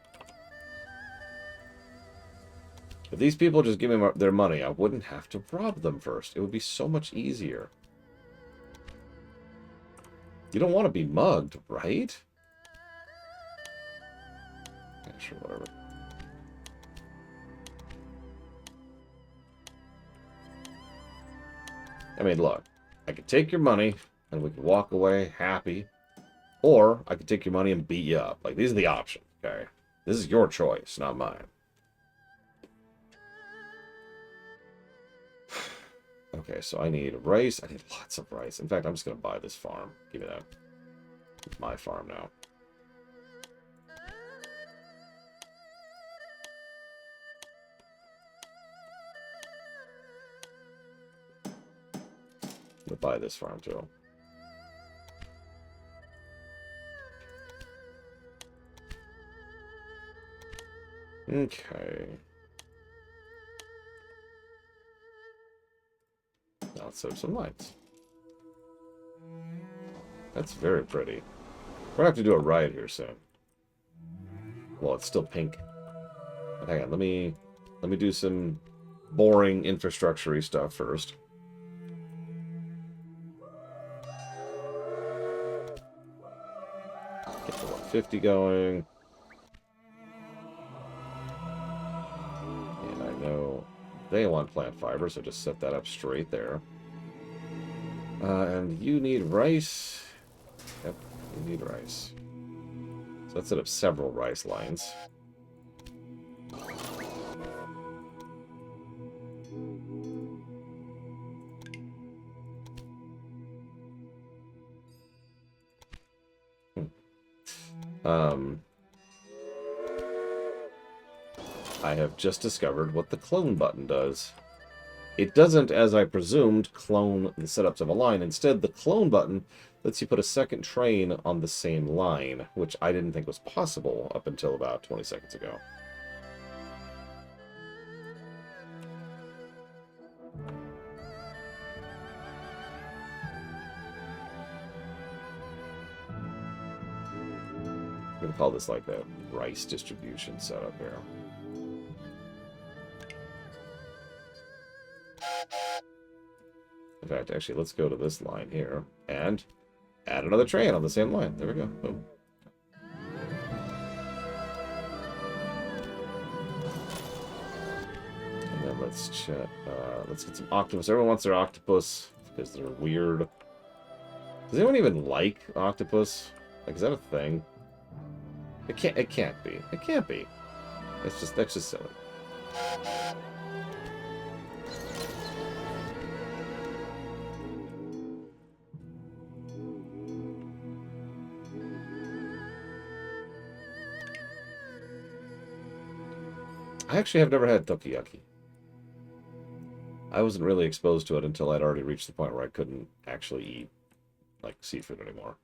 If these people just give me their money, I wouldn't have to rob them first. It would be so much easier. You don't want to be mugged, right? Yeah, sure, whatever. I mean, look. I could take your money, and we could walk away happy. Or, I could take your money and beat you up. Like, these are the options, okay? This is your choice, not mine. Okay, so I need rice. I need lots of rice. In fact, I'm just going to buy this farm. Give me that. It's my farm now. I'm going to buy this farm, too. Okay. Now let's set up some lights. That's very pretty. We're gonna have to do a riot here soon. Well, it's still pink. But hang on, let me do some boring infrastructure-y stuff first. Get the 150 going. And I know they want plant fiber, so just set that up straight there. And you need rice. Yep, you need rice. So let's set up several rice lines. I have just discovered what the clone button does. It doesn't, as I presumed, clone the setups of a line. Instead, the clone button lets you put a second train on the same line, which I didn't think was possible up until about 20 seconds ago. I'm going to call this like a rice distribution setup here. In fact, actually, let's go to this line here and add another train on the same line. There we go. Boom. And then let's check. Let's get some octopus. Everyone wants their octopus because they're weird. Does anyone even like octopus? Like, is that a thing? It can't. It can't be. It can't be. That's just silly. I actually have never had Tokiyaki. I wasn't really exposed to it until I'd already reached the point where I couldn't actually eat, like, seafood anymore.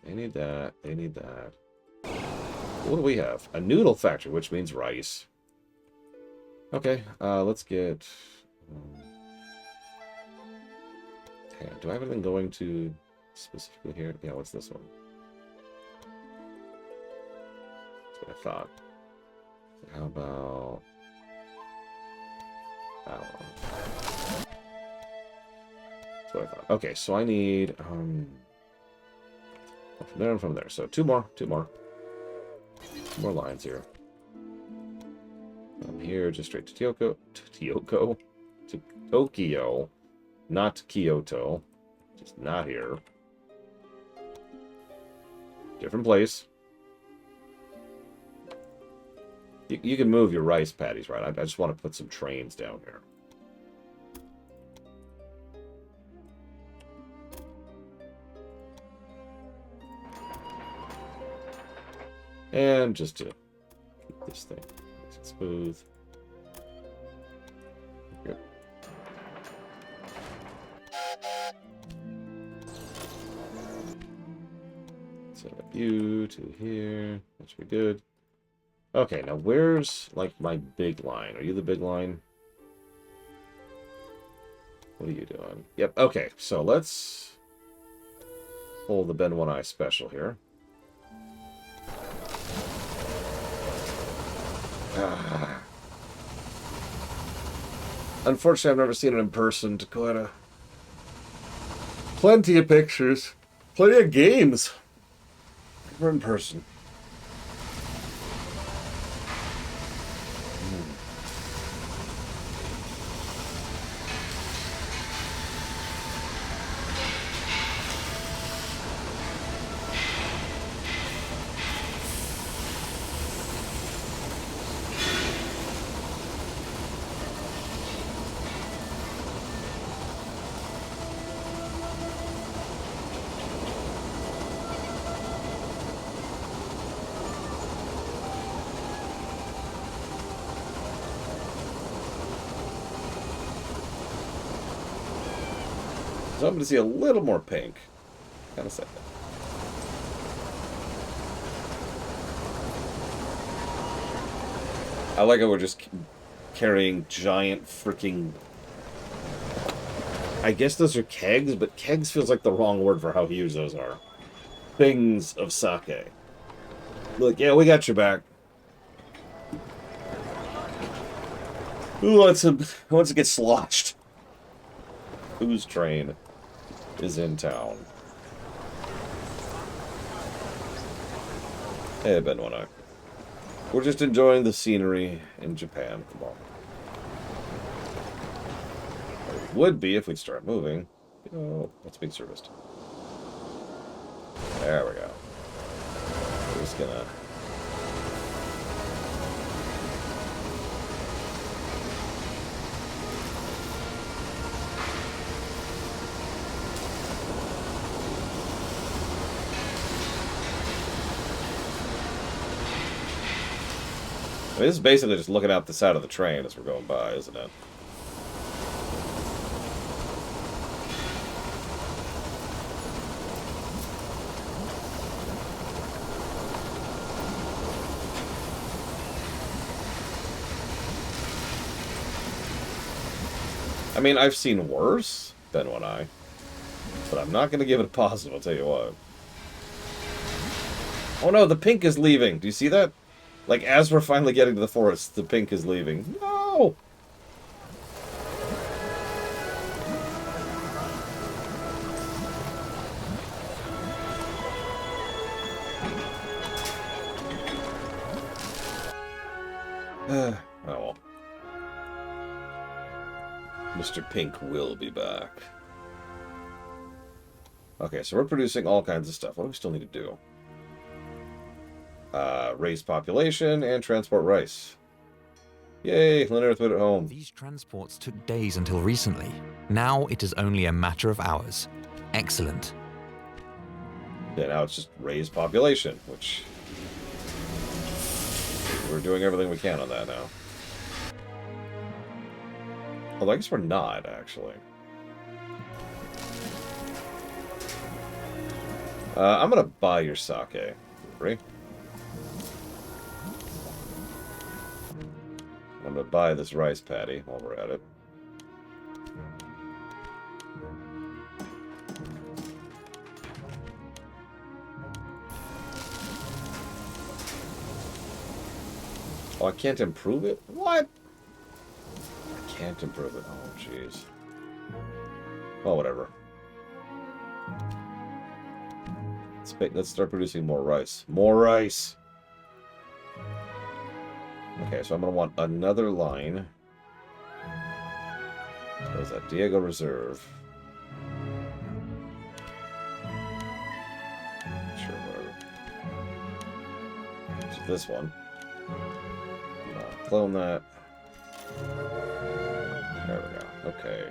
They need that. They need that. What do we have? A noodle factory, which means rice. Okay, let's get... Hey, do I have anything going to specifically here? Yeah, what's this one? That's what I thought. How about that one? That's what I thought. Okay, so I need from there and from there. So two more lines here. From here, just straight to to Tokyo, not Kyoto, just not here. Different place. You can move your rice paddies, right? I just want to put some trains down here. And just to keep this thing nice and smooth. Good. Set up you to here. That should be good. Okay, now where's, like, my big line? Are you the big line? What are you doing? Yep, okay, so let's pull the Ben One Eye special here. Unfortunately, I've never seen it in person. Dakota. Plenty of pictures. Plenty of games. Never in person. So I'm going to see a little more pink. Kind of sad. I like how we're just carrying giant freaking... I guess those are kegs, but kegs feels like the wrong word for how huge those are. Things of sake. Look, yeah, we got your back. Who wants to get sloshed? Whose train is in town? Hey, Ben One Eye. We're just enjoying the scenery in Japan. Come on. It would be if we'd start moving. Oh, that's being serviced. There we go. We're just gonna... I mean, this is basically just looking out the side of the train as we're going by, isn't it? I mean, I've seen worse, Ben One Eye, but I'm not going to give it a positive, I'll tell you what. Oh no, the pink is leaving. Do you see that? Like, as we're finally getting to the forest, the pink is leaving. No! Oh well. Mr. Pink will be back. Okay, so we're producing all kinds of stuff. What do we still need to do? Raise population and transport rice. Yay, Lynn Earthwood at home. These transports took days until recently. Now it is only a matter of hours. Excellent. Yeah, now it's just raise population, which... we're doing everything we can on that now. Although I guess we're not, actually. I'm gonna buy your sake. Ready? I'm gonna buy this rice paddy while we're at it. Oh, I can't improve it? What? I can't improve it. Oh, jeez. Well, whatever. Let's start producing more rice. More rice! Okay, so I'm going to want another line. What is that? Diego Reserve. Sure, whatever. So this one. Clone that. There we go. Okay.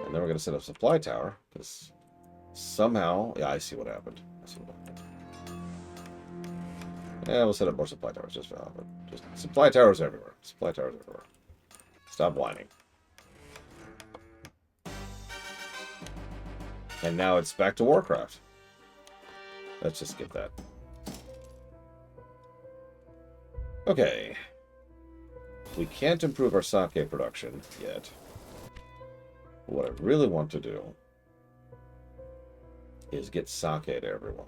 And then we're going to set up a supply tower. Because somehow... Yeah, I see what happened. Yeah, we'll set up more supply towers just for that. But just supply towers everywhere. Supply towers everywhere. Stop whining. And now it's back to Warcraft. Let's just skip that. Okay. We can't improve our sake production yet. What I really want to do is get sake to everyone.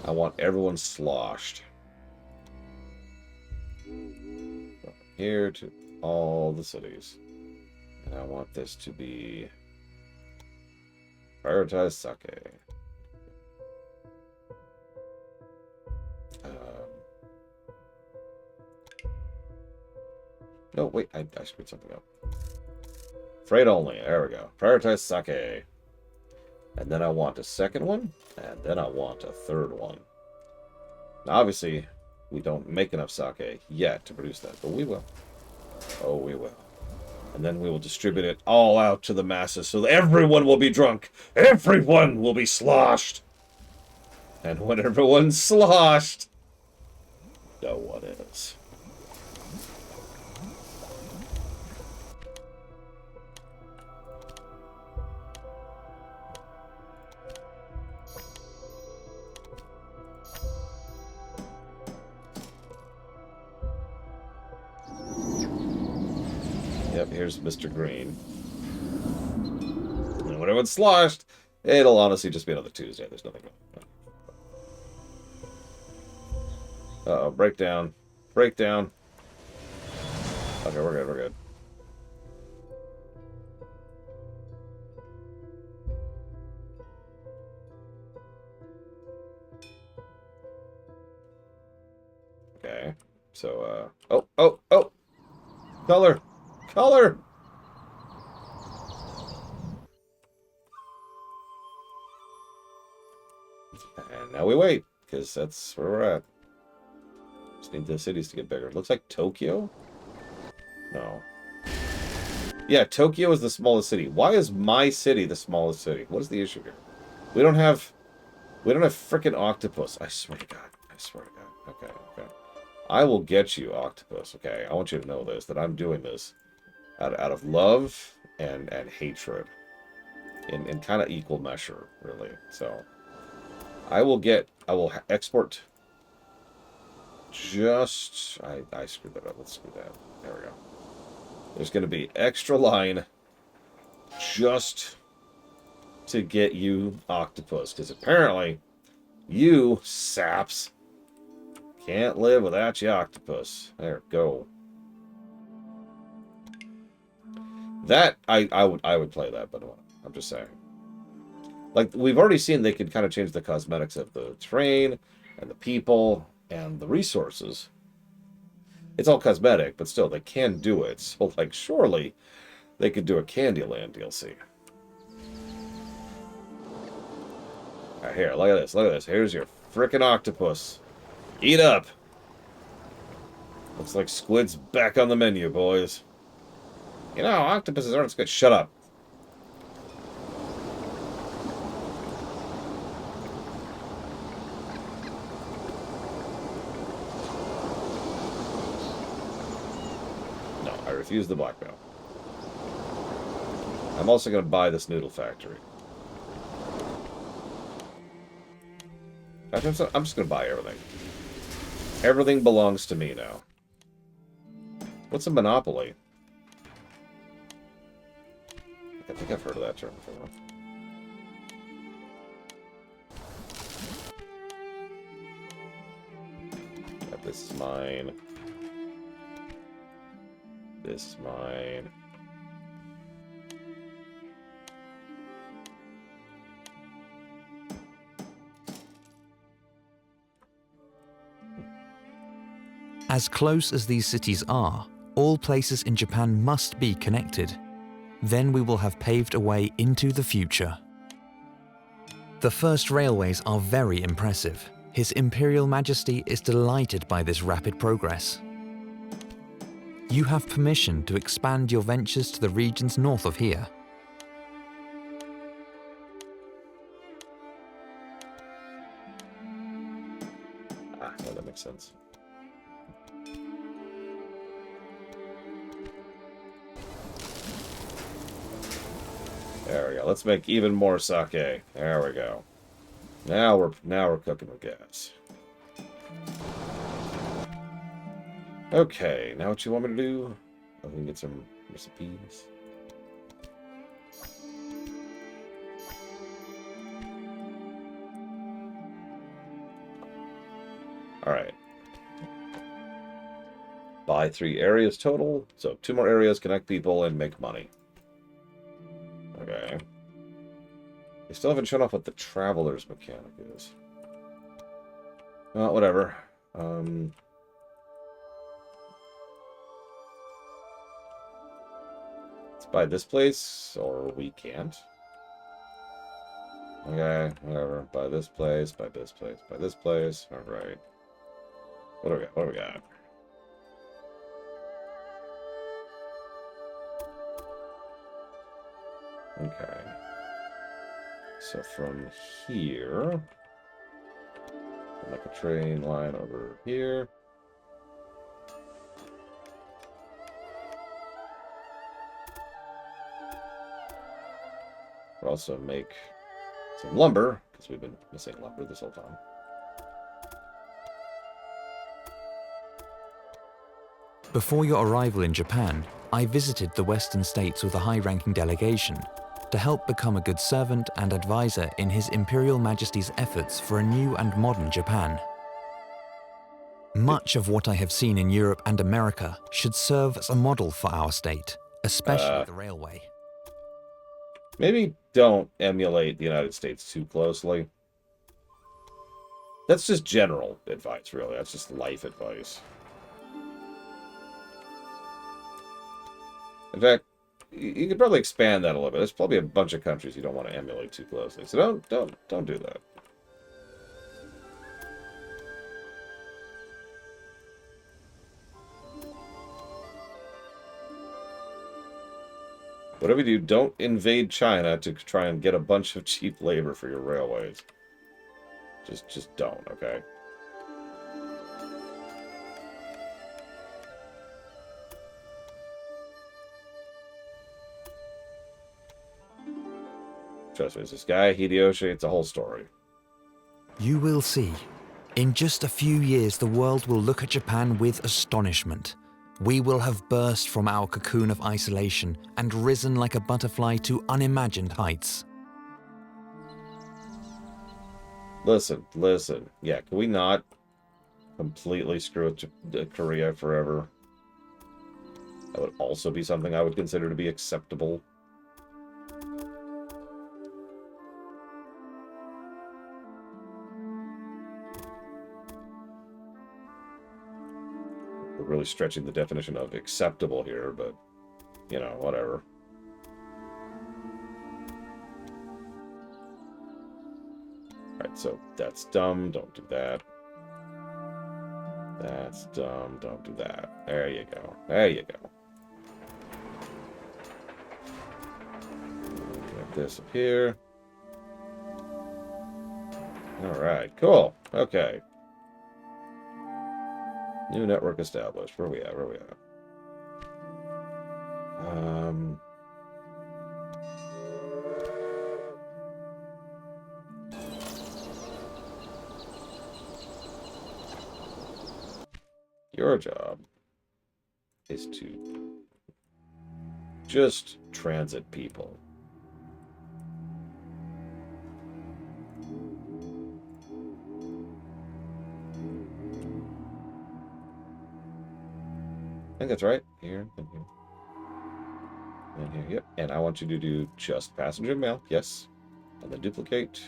I want everyone sloshed. From here to all the cities. And I want this to be prioritize sake. No, wait, I screwed something up. Freight only. There we go. Prioritize sake. And then I want a second one. And then I want a third one. Now, obviously, we don't make enough sake yet to produce that. But we will. Oh, we will. And then we will distribute it all out to the masses so that everyone will be drunk. Everyone will be sloshed. And when everyone's sloshed, no one is. Yep, here's Mr. Green. And when everyone's sloshed, it'll honestly just be another Tuesday. There's nothing going on. Uh-oh, breakdown. Breakdown. Okay, we're good, we're good. Okay, so, oh! Color! Color! And now we wait, because that's where we're at. Just need the cities to get bigger. Looks like Tokyo? No. Yeah, Tokyo is the smallest city. Why is my city the smallest city? What is the issue here? We don't have frickin' octopus. I swear to God. I swear to God. Okay, okay. I will get you, octopus, okay? I want you to know this, that I'm doing this out of love and hatred. In kind of equal measure, really. So, I will export just... I screwed that up. Let's screw that. There we go. There's going to be extra line just to get you octopus. Because apparently, you saps can't live without you octopus. There, go. That, I would play that, by the way. I'm just saying. Like, we've already seen they could kind of change the cosmetics of the terrain, and the people, and the resources. It's all cosmetic, but still, they can do it. So, like, surely they could do a Candyland DLC. Alright, here, look at this, look at this. Here's your frickin' octopus. Eat up! Looks like squid's back on the menu, boys. You know, octopuses aren't good. Shut up. No, I refuse the blackmail. I'm also going to buy this noodle factory. I'm just going to buy everything. Everything belongs to me now. What's a monopoly? I think I've heard of that term before. This is mine. This is mine. As close as these cities are, all places in Japan must be connected. Then we will have paved a way into the future. The first railways are very impressive. His Imperial Majesty is delighted by this rapid progress. You have permission to expand your ventures to the regions north of here. Ah, well, that makes sense. There we go. Let's make even more sake. There we go. Now we're cooking with gas. Okay, now what you want me to do? Oh, we can get some recipes. Alright. Buy 3 areas total. So 2 more areas, connect people, and make money. Okay. They still haven't shown off what the Traveler's mechanic is. Well, whatever. Let's buy this place, or we can't. Okay, whatever. Buy this place, buy this place, buy this place. Alright. What do we got? What do we got? Okay. So from here, like a train line over here. We'll also make some lumber, because we've been missing lumber this whole time. Before your arrival in Japan, I visited the Western states with a high-ranking delegation to help become a good servant and advisor in His Imperial Majesty's efforts for a new and modern Japan. Much of what I have seen in Europe and America should serve as a model for our state, especially the railway. Maybe don't emulate the United States too closely. That's just general advice, really. That's just life advice. In fact, you could probably expand that a little bit. There's probably a bunch of countries you don't want to emulate too closely. So don't do that. Whatever you do, don't invade China to try and get a bunch of cheap labor for your railways. Just don't, okay? Trust me, it's this guy, Hideyoshi, it's a whole story. You will see. In just a few years, the world will look at Japan with astonishment. We will have burst from our cocoon of isolation and risen like a butterfly to unimagined heights. Listen. Yeah, can we not completely screw with Korea forever? That would also be something I would consider to be acceptable. We're really stretching the definition of acceptable here, but, you know, whatever. Alright, so that's dumb, don't do that. That's dumb, don't do that. There you go. There you go. Get this up here. Alright, cool. Okay. New network established. Where are we at? Your job is to just transit people. think that's right. Here, and here. And here, yep. And I want you to do just passenger mail. Yes. And then duplicate.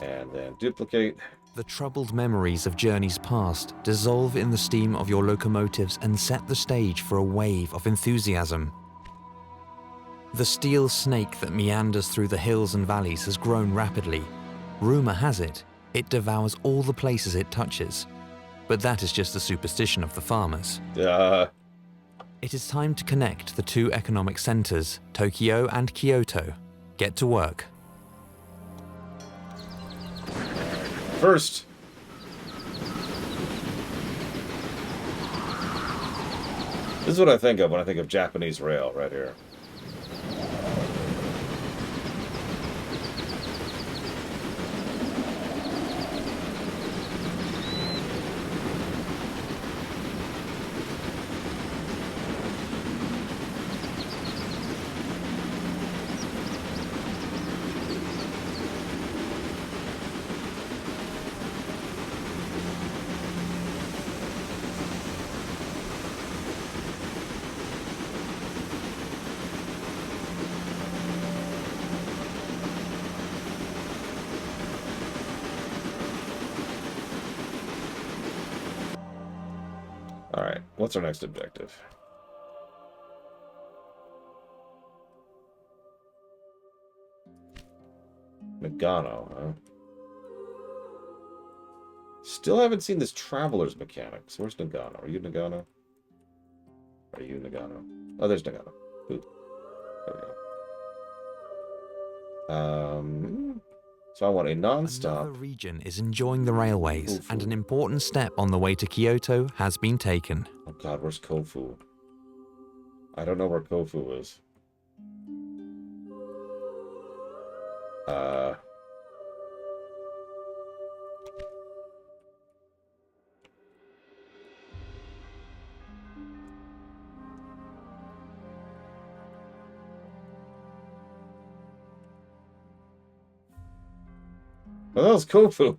And then duplicate. The troubled memories of journeys past dissolve in the steam of your locomotives and set the stage for a wave of enthusiasm. The steel snake that meanders through the hills and valleys has grown rapidly. Rumor has it, it devours all the places it touches. But that is just the superstition of the farmers. It is time to connect the two economic centers, Tokyo and Kyoto. Get to work. First, this is what I think of when I think of Japanese rail right here. Alright, what's our next objective? Nagano, huh? Still haven't seen this Traveler's Mechanics. Where's Nagano? Are you Nagano? Are you Nagano? Oh, there's Nagano. Ooh. There we go. So I want a non-stop. Another region is enjoying the railways, and an important step on the way to Kyoto has been taken. Oh god, where's Kofu? I don't know where Kofu is. Oh, that was Kofu.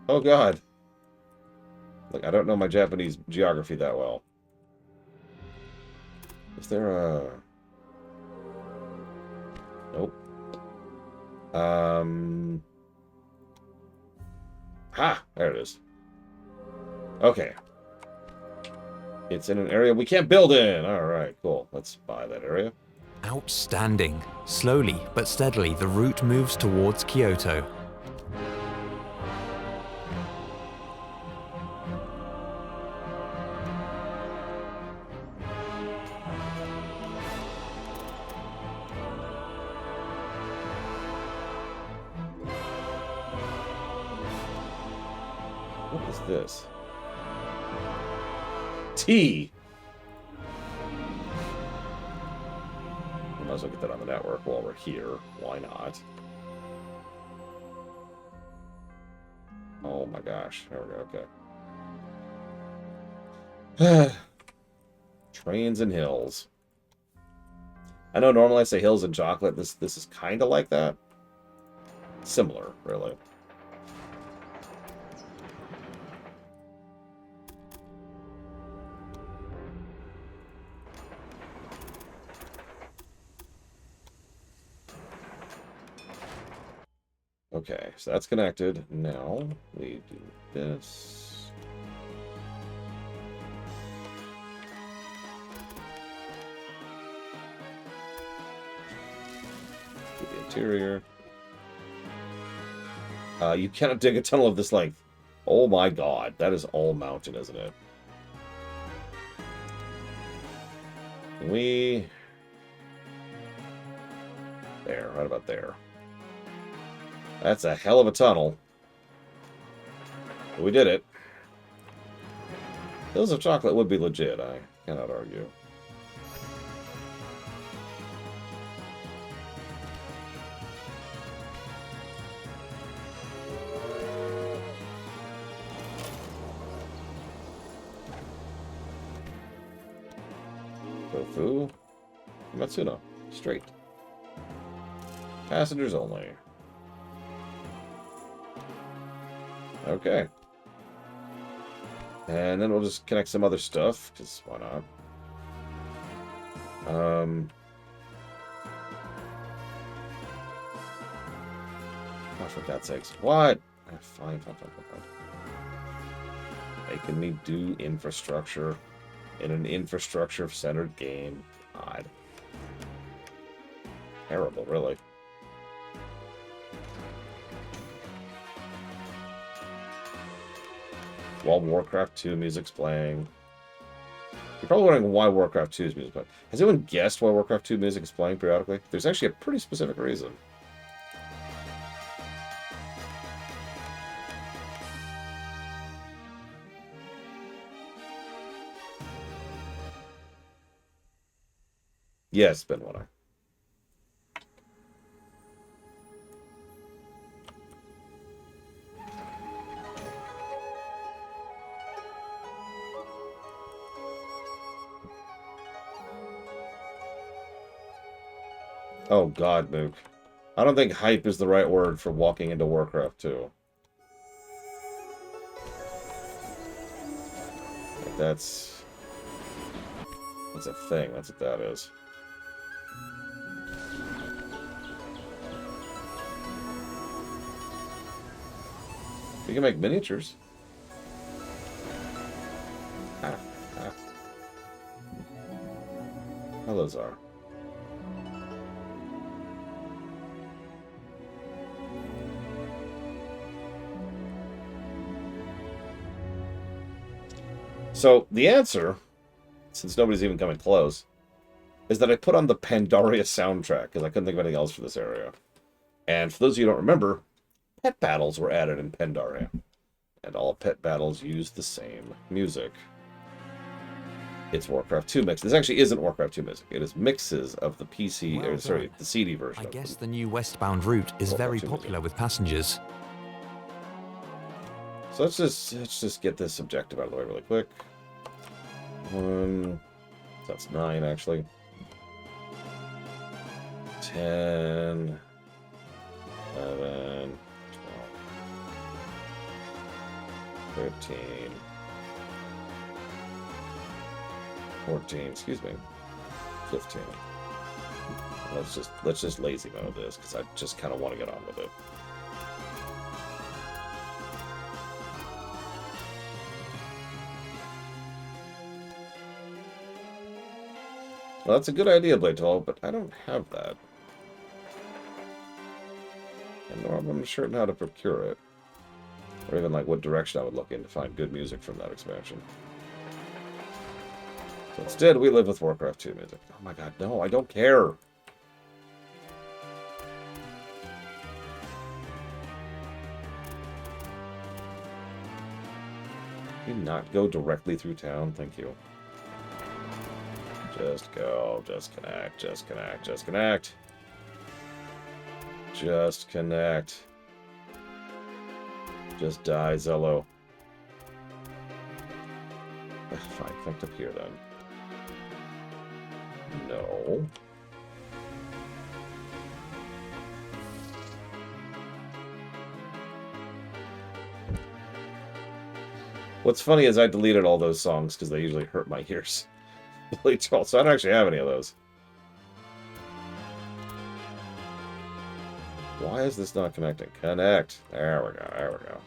Oh god. Look, I don't know my Japanese geography that well. Is there a... Nope. There it is. Okay. It's in an area we can't build in. Alright, cool. Let's buy that area. Outstanding. Slowly but steadily, the route moves towards Kyoto. What is this? Tea! We might as well get that on the network while we're here. Why not? Oh my gosh. There we go. Okay. Trains and hills. I know normally I say hills and chocolate. This is kind of like that. Similar, really. Okay, so that's connected. Now we do this. Do the interior. You cannot dig a tunnel of this length. Oh my god, that is all mountain, isn't it? There, right about there. That's a hell of a tunnel. But we did it. Hills of Chocolate would be legit, I cannot argue. Kofu. Matsuno. Straight. Passengers only. And then we'll just connect some other stuff, because why not? Oh, for God's sakes. What? Fine. Making me do infrastructure in an infrastructure-centered game. God. Terrible, really. While Warcraft 2 music's playing. You're probably wondering why Warcraft 2's music is playing. Has anyone guessed why Warcraft 2 music is playing periodically? There's actually a pretty specific reason. Yes, Ben One Eye. Oh God, Mook. I don't think hype is the right word for walking into Warcraft 2. Like that's a thing. That's what that is. You can make miniatures. Hello, Czar. So, the answer, since nobody's even coming close, is that I put on the Pandaria soundtrack, because I couldn't think of anything else for this area. And for those of you who don't remember, pet battles were added in Pandaria. And all pet battles use the same music. It's Warcraft 2 mix. This actually isn't Warcraft 2 music. It is mixes of the PC, Well or sorry, done. the CD version. I of guess them. the new westbound route is Warcraft very 2 popular with passengers. So let's just get this objective out of the way really quick. 1, that's 9 actually. 10, 11, 12, 13, 14, excuse me, 15. Let's just lazy mode this because I just kind of want to get on with it. Well, that's a good idea, Blade 12, but I don't have that. And nor am I certain how to procure it. Or even like what direction I would look in to find good music from that expansion. So instead, we live with Warcraft 2 music. Oh my god, no, I don't care. Can you not go directly through town? Thank you. Just go, just connect, just connect, just connect. Just connect. Just die, Zello. Fine, connect up here then. No. What's funny is I deleted all those songs because they usually hurt my ears. So I don't actually have any of those. Why is this not connecting? Connect. There we go. There we go.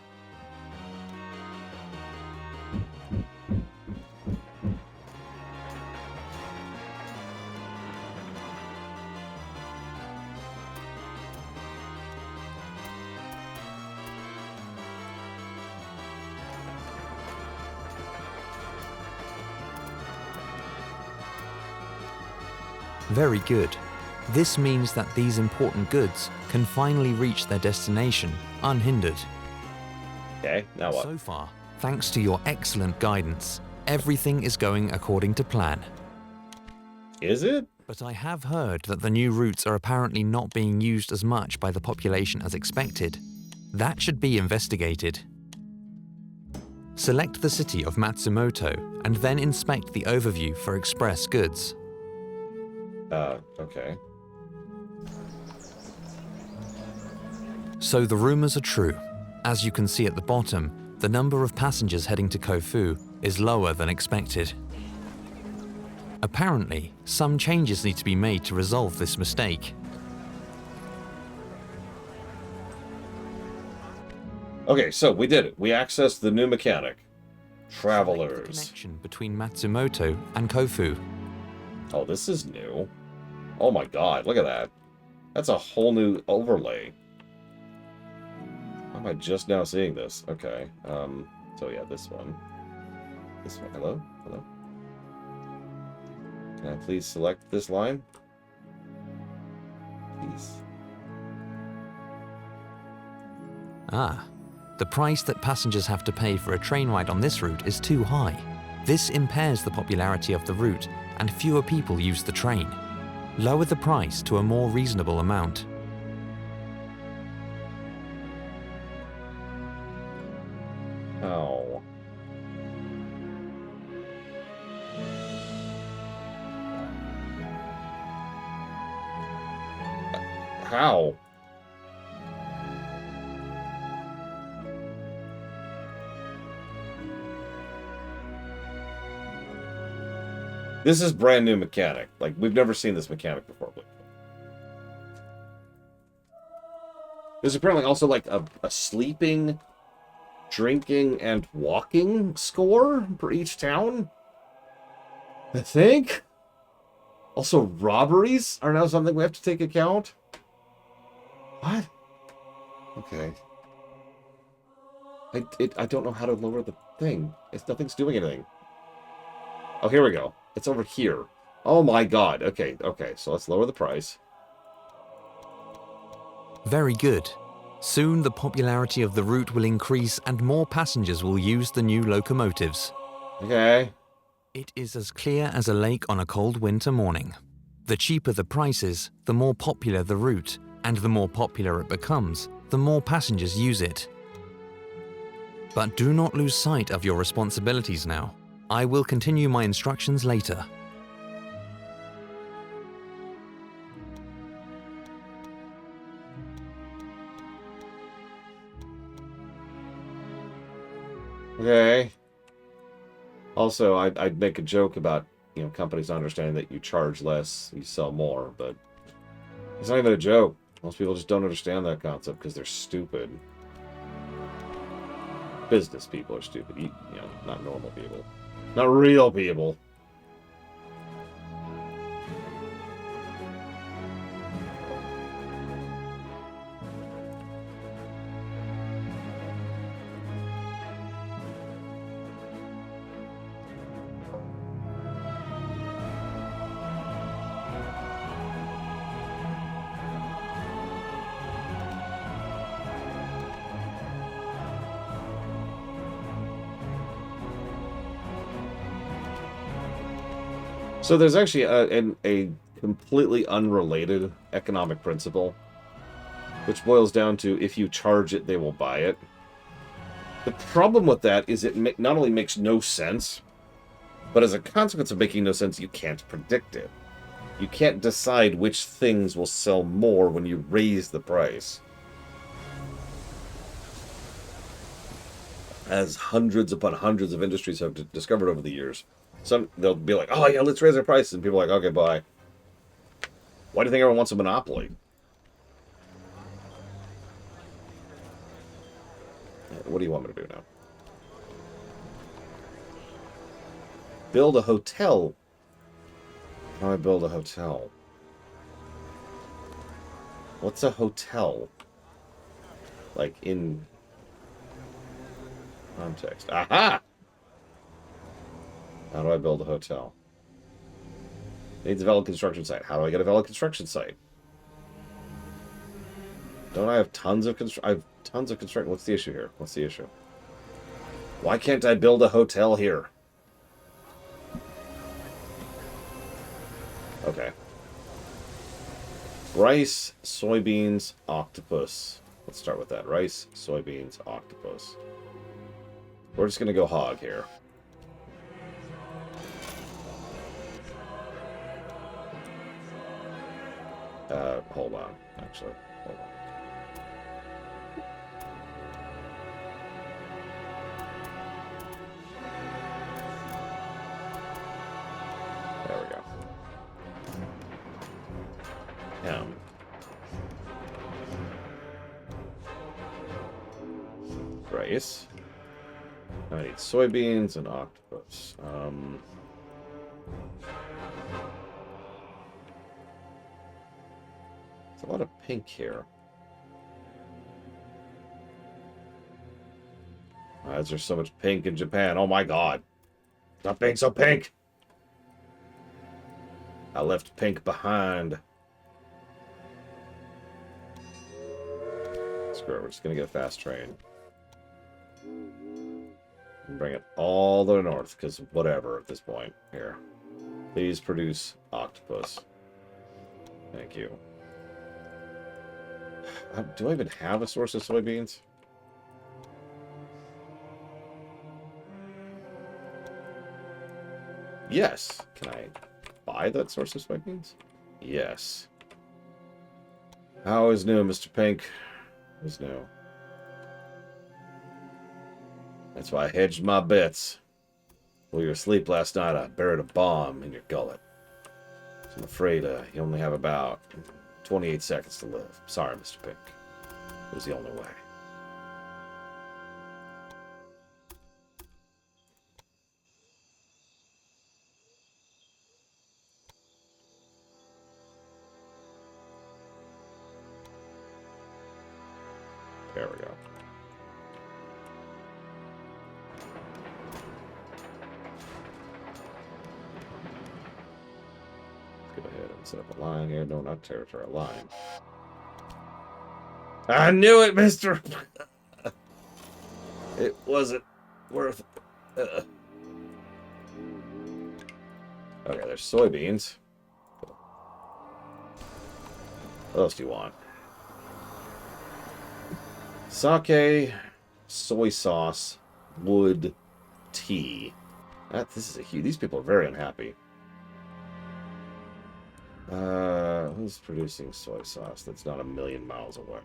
Very good. This means that these important goods can finally reach their destination unhindered. Okay, now what? So far, thanks to your excellent guidance, everything is going according to plan. Is it? But I have heard that the new routes are apparently not being used as much by the population as expected. That should be investigated. Select the city of Matsumoto and then inspect the overview for express goods. Okay. So the rumors are true. As you can see at the bottom, the number of passengers heading to Kofu is lower than expected. Apparently, some changes need to be made to resolve this mistake. Okay, so we did it. We accessed the new mechanic. The Travelers. connection between Matsumoto and Kofu. Oh, this is new. Oh my god, look at that. That's a whole new overlay. How am I just now seeing this? Okay. So yeah, this one. This one. Hello? Hello? Can I please select this line? Please. Ah, the price that passengers have to pay for a train ride on this route is too high. This impairs the popularity of the route and fewer people use the train. Lower the price to a more reasonable amount. Oh. How? This is brand new mechanic. Like, we've never seen this mechanic before. There's apparently also like a sleeping, drinking, and walking score for each town. I think. Also, robberies are now something we have to take account. What? Okay. I don't know how to lower the thing. Nothing's doing anything. Oh, here we go. It's over here. Oh my god. Okay, okay. So let's lower the price. Very good. Soon the popularity of the route will increase and more passengers will use the new locomotives. Okay. It is as clear as a lake on a cold winter morning. The cheaper the prices, the more popular the route, and the more popular it becomes, the more passengers use it. But do not lose sight of your responsibilities now. I will continue my instructions later. Okay. Also, I'd make a joke about, you know, companies not understanding that you charge less, you sell more, but it's not even a joke. Most people just don't understand that concept because they're stupid. Business people are stupid, you know, not normal people. Not real people. So there's actually a completely unrelated economic principle, which boils down to if you charge it, they will buy it. The problem with that is it not only makes no sense, but as a consequence of making no sense, you can't predict it. You can't decide which things will sell more when you raise the price. As hundreds upon hundreds of industries have discovered over the years. They'll be like, oh yeah, let's raise our prices. And people are like, okay, bye. Why do you think everyone wants a monopoly? What do you want me to do now? Build a hotel. How do I build a hotel? What's a hotel? Like in context. Aha! How do I build a hotel? Needs a valid construction site. How do I get a valid construction site? Don't I have tons of construction? What's the issue here? What's the issue? Why can't I build a hotel here? Okay. Rice, soybeans, octopus. Let's start with that. Rice, soybeans, octopus. We're just going to go hog here. Hold on, actually. Hold on. Nice. I need soybeans and octopus. There's a lot of pink here. Why is there so much pink in Japan? Oh my god. Stop being so pink! I left pink behind. Screw it, we're just gonna get a fast train. And bring it all the way north, because whatever at this point. Here. Please produce octopus. Thank you. Do I even have a source of soybeans? Yes. Can I buy that source of soybeans? Yes. How is new, Mr. Pink? Is new. That's why I hedged my bets. While you were asleep last night, I buried a bomb in your gullet. So I'm afraid you only have about 28 seconds to live. Sorry, Mr. Pink. It was the only way. There we go. Let's go ahead and set up a line here. No, not territory, a line. I knew it, mister! It wasn't worth it. Okay, there's soybeans. What else do you want? Sake, soy sauce, wood, tea. This is a huge... These people are very unhappy. Who's producing soy sauce? That's not a million miles away.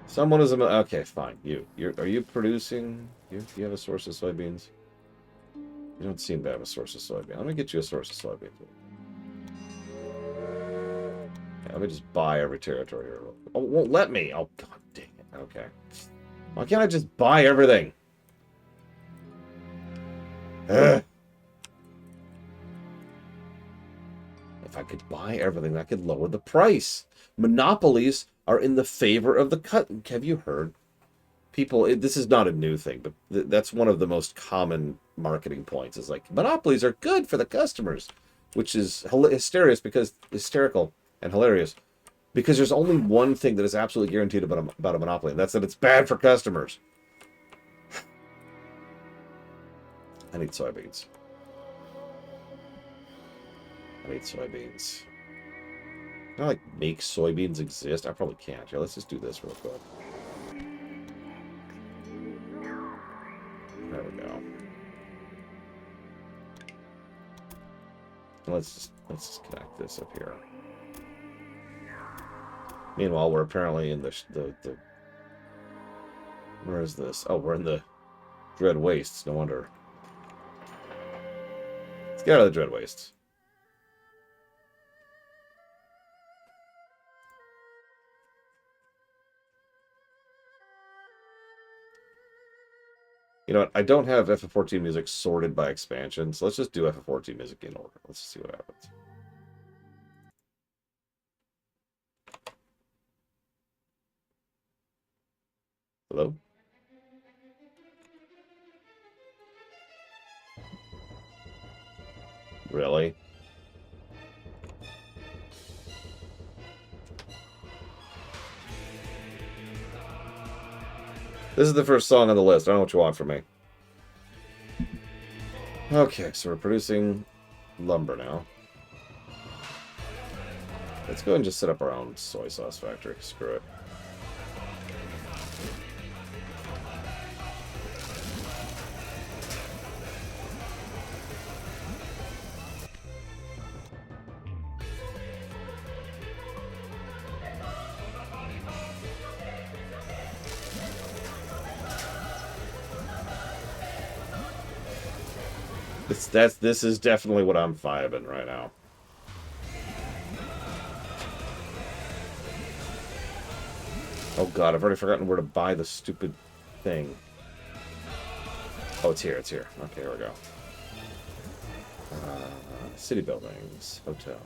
Someone is a... Okay, fine. Are you producing... You have a source of soybeans? You don't seem to have a source of soybeans. Let me get you a source of soybeans. Let me just buy every territory here. Oh, it won't let me. Oh, god dang it. Okay. Why can't I just buy everything? Ugh. If I could buy everything, I could lower the price. Monopolies are in the favor of the cut. Have you heard? People, this is not a new thing, but that's one of the most common marketing points. Is like, monopolies are good for the customers, which is hysterical and hilarious, because there's only one thing that is absolutely guaranteed about a monopoly, and that's that it's bad for customers. I need soybeans. Can I, like, make soybeans exist? I probably can't. Here, let's just do this real quick. There we go. Let's just connect this up here. Meanwhile, we're apparently in the where is this? Oh, we're in the Dread Wastes. No wonder. Let's get out of the Dread Wastes. You know what? I don't have FF14 music sorted by expansion, so let's just do FF14 music in order. Let's see what happens. Hello? Really? This is the first song on the list. I don't know what you want from me. Okay, so we're producing lumber now. Let's go and just set up our own soy sauce factory. Screw it. This is definitely what I'm vibing right now. Oh god, I've already forgotten where to buy the stupid thing. Oh, it's here, it's here. Okay, here we go. City buildings. Hotel.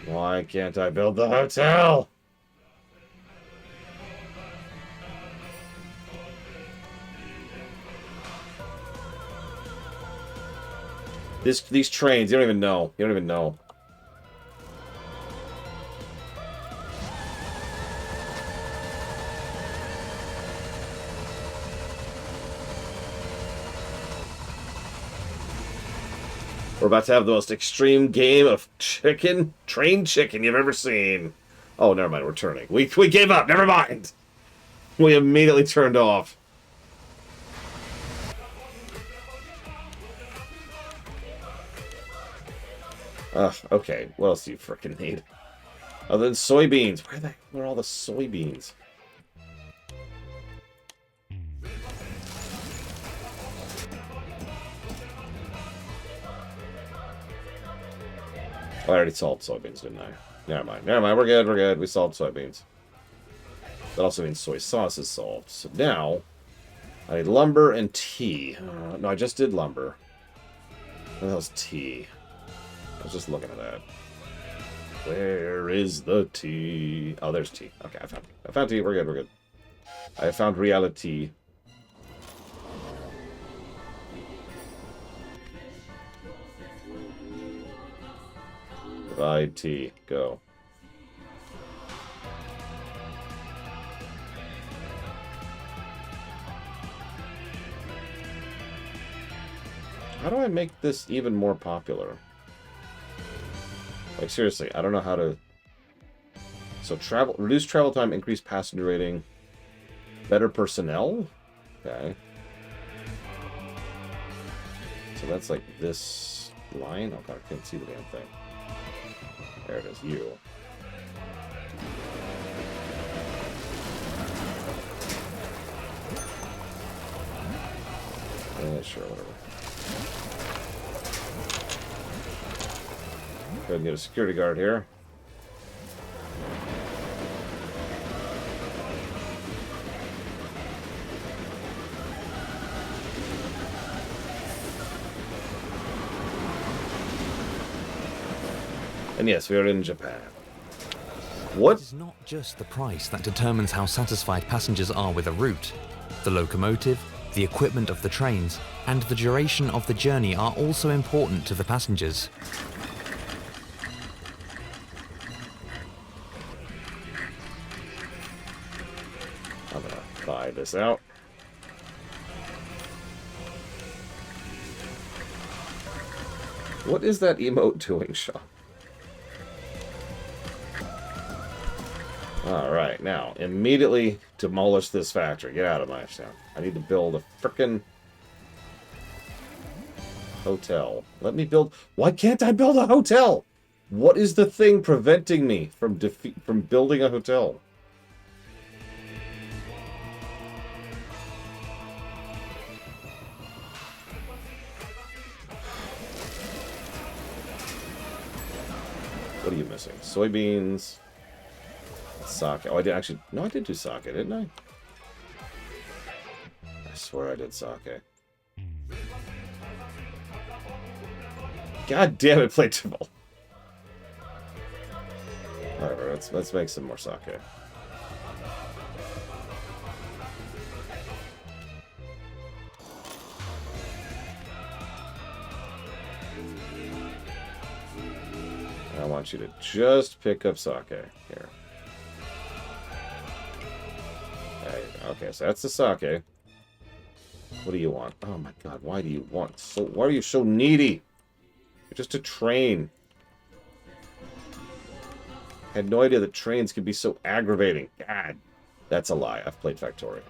Why can't I build the hotel? These trains, you don't even know. You don't even know. We're about to have the most extreme game of train chicken you've ever seen. Oh, never mind, we're turning. We gave up, never mind. We immediately turned off. Okay, what else do you frickin' need? Other than soybeans. Where are all the soybeans? Oh, I already solved soybeans, didn't I? Never mind. Never mind. We're good. We're good. We solved soybeans. That also means soy sauce is solved. So now, I need lumber and tea. No, I just did lumber. What the hell's tea? I was just looking at that. Where is the tea? Oh, there's tea. Okay, I found tea. We're good. We're good. I found reality. Provide tea. Go. How do I make this even more popular? Like, seriously, I don't know how to... So, reduce travel time, increase passenger rating, better personnel? Okay. So that's like this line? Oh god, I can't see the damn thing. There it is, you. Sure, whatever. Go ahead and get a security guard here. And yes, we are in Japan. What? It is not just the price that determines how satisfied passengers are with a route. The locomotive, the equipment of the trains, and the duration of the journey are also important to the passengers. I'm gonna buy this out. What is that emote doing, Sean? Alright, now, immediately demolish this factory. Get out of my town. I need to build a frickin' hotel. Let me build... Why can't I build a hotel? What is the thing preventing me from building a hotel? What are you missing? Soybeans... Sake. Oh, I did actually... No, I did do sake, didn't I? I swear I did sake. God damn it, Playtable. Whatever, let's make some more sake. I want you to just pick up sake. Here. Okay, so that's the sake. What do you want? Oh my god, why do you want so... Why are you so needy? You're just a train. I had no idea that trains could be so aggravating. God. That's a lie. I've played Factorio.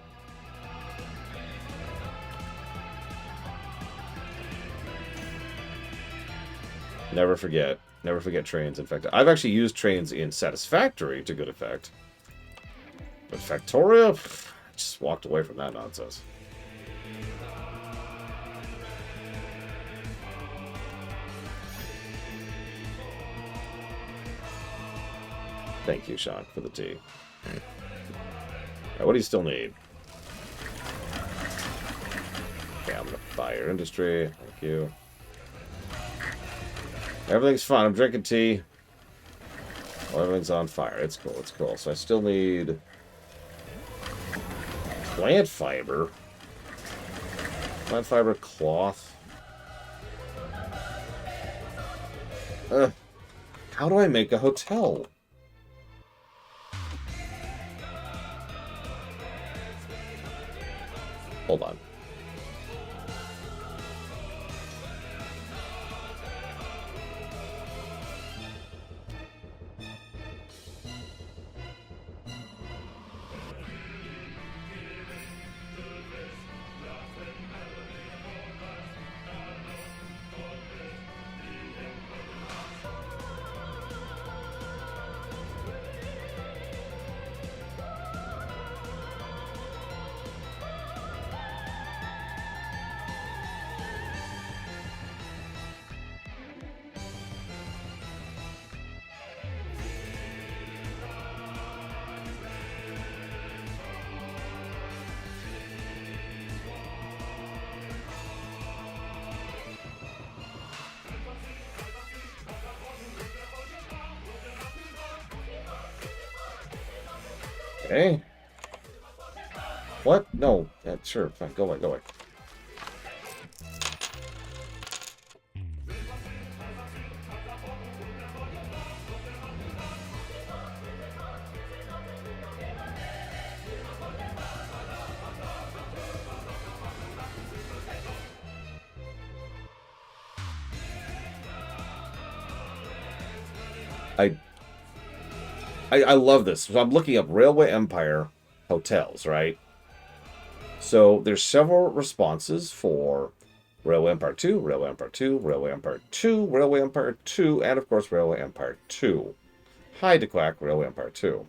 Never forget. Never forget trains. In fact, I've actually used trains in Satisfactory to good effect. But Factorio... I just walked away from that nonsense. Thank you, Sean, for the tea. Alright, what do you still need? Okay, I'm gonna fire industry. Thank you. Everything's fine. I'm drinking tea. Well, everything's on fire. It's cool. It's cool. So I still need plant fiber. Plant fiber cloth. How do I make a hotel? Hold on. Okay. What? No. Yeah, sure. Fine. Go away. Go away. I love this. So I'm looking up Railway Empire hotels, right? So there's several responses for Railway Empire 2, Railway Empire 2, Railway Empire 2, Railway Empire 2, and of course Railway Empire 2. Hi, DeQuack, Railway Empire 2.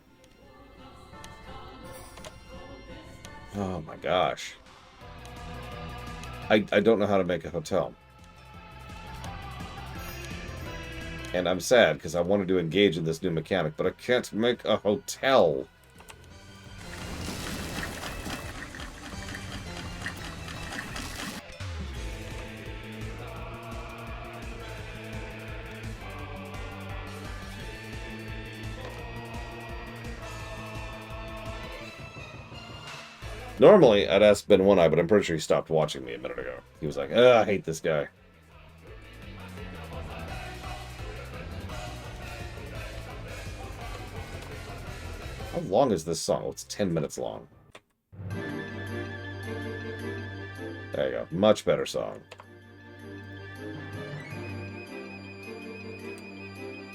Oh my gosh. I don't know how to make a hotel. And I'm sad because I wanted to engage in this new mechanic, but I can't make a hotel. Normally, I'd ask Ben One Eye, but I'm pretty sure he stopped watching me a minute ago. He was like, I hate this guy. How long is this song? Oh, it's 10 minutes long. There you go. Much better song.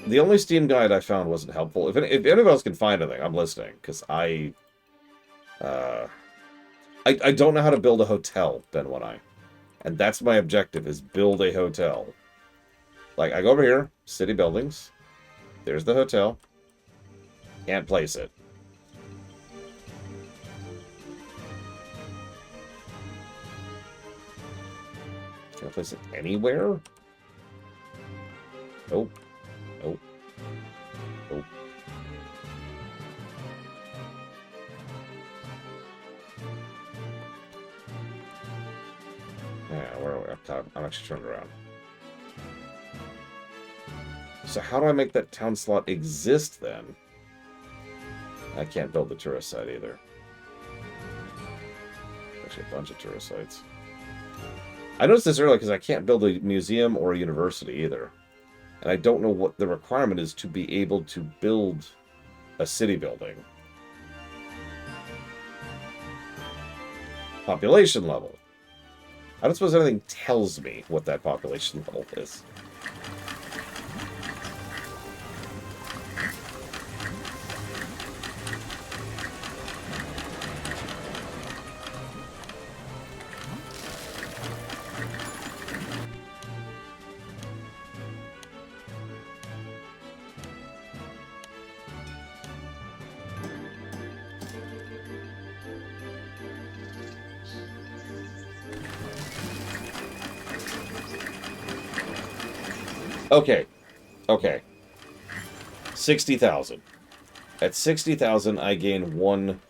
The only Steam guide I found wasn't helpful. If anyone else can find anything, I'm listening. Because I don't know how to build a hotel, Ben One Eye. And that's my objective, is build a hotel. Like, I go over here, city buildings. There's the hotel. Can't place it. Can I place it anywhere? Nope. Nope. Nope. Yeah, where are we? I'm actually turned around. So how do I make that town slot exist then? I can't build the tourist site either. Actually, a bunch of tourist sites. I noticed this earlier because I can't build a museum or a university either. And I don't know what the requirement is to be able to build a city building. Population level. I don't suppose anything tells me what that population level is. Okay. Okay. 60,000. At 60,000, I gain 1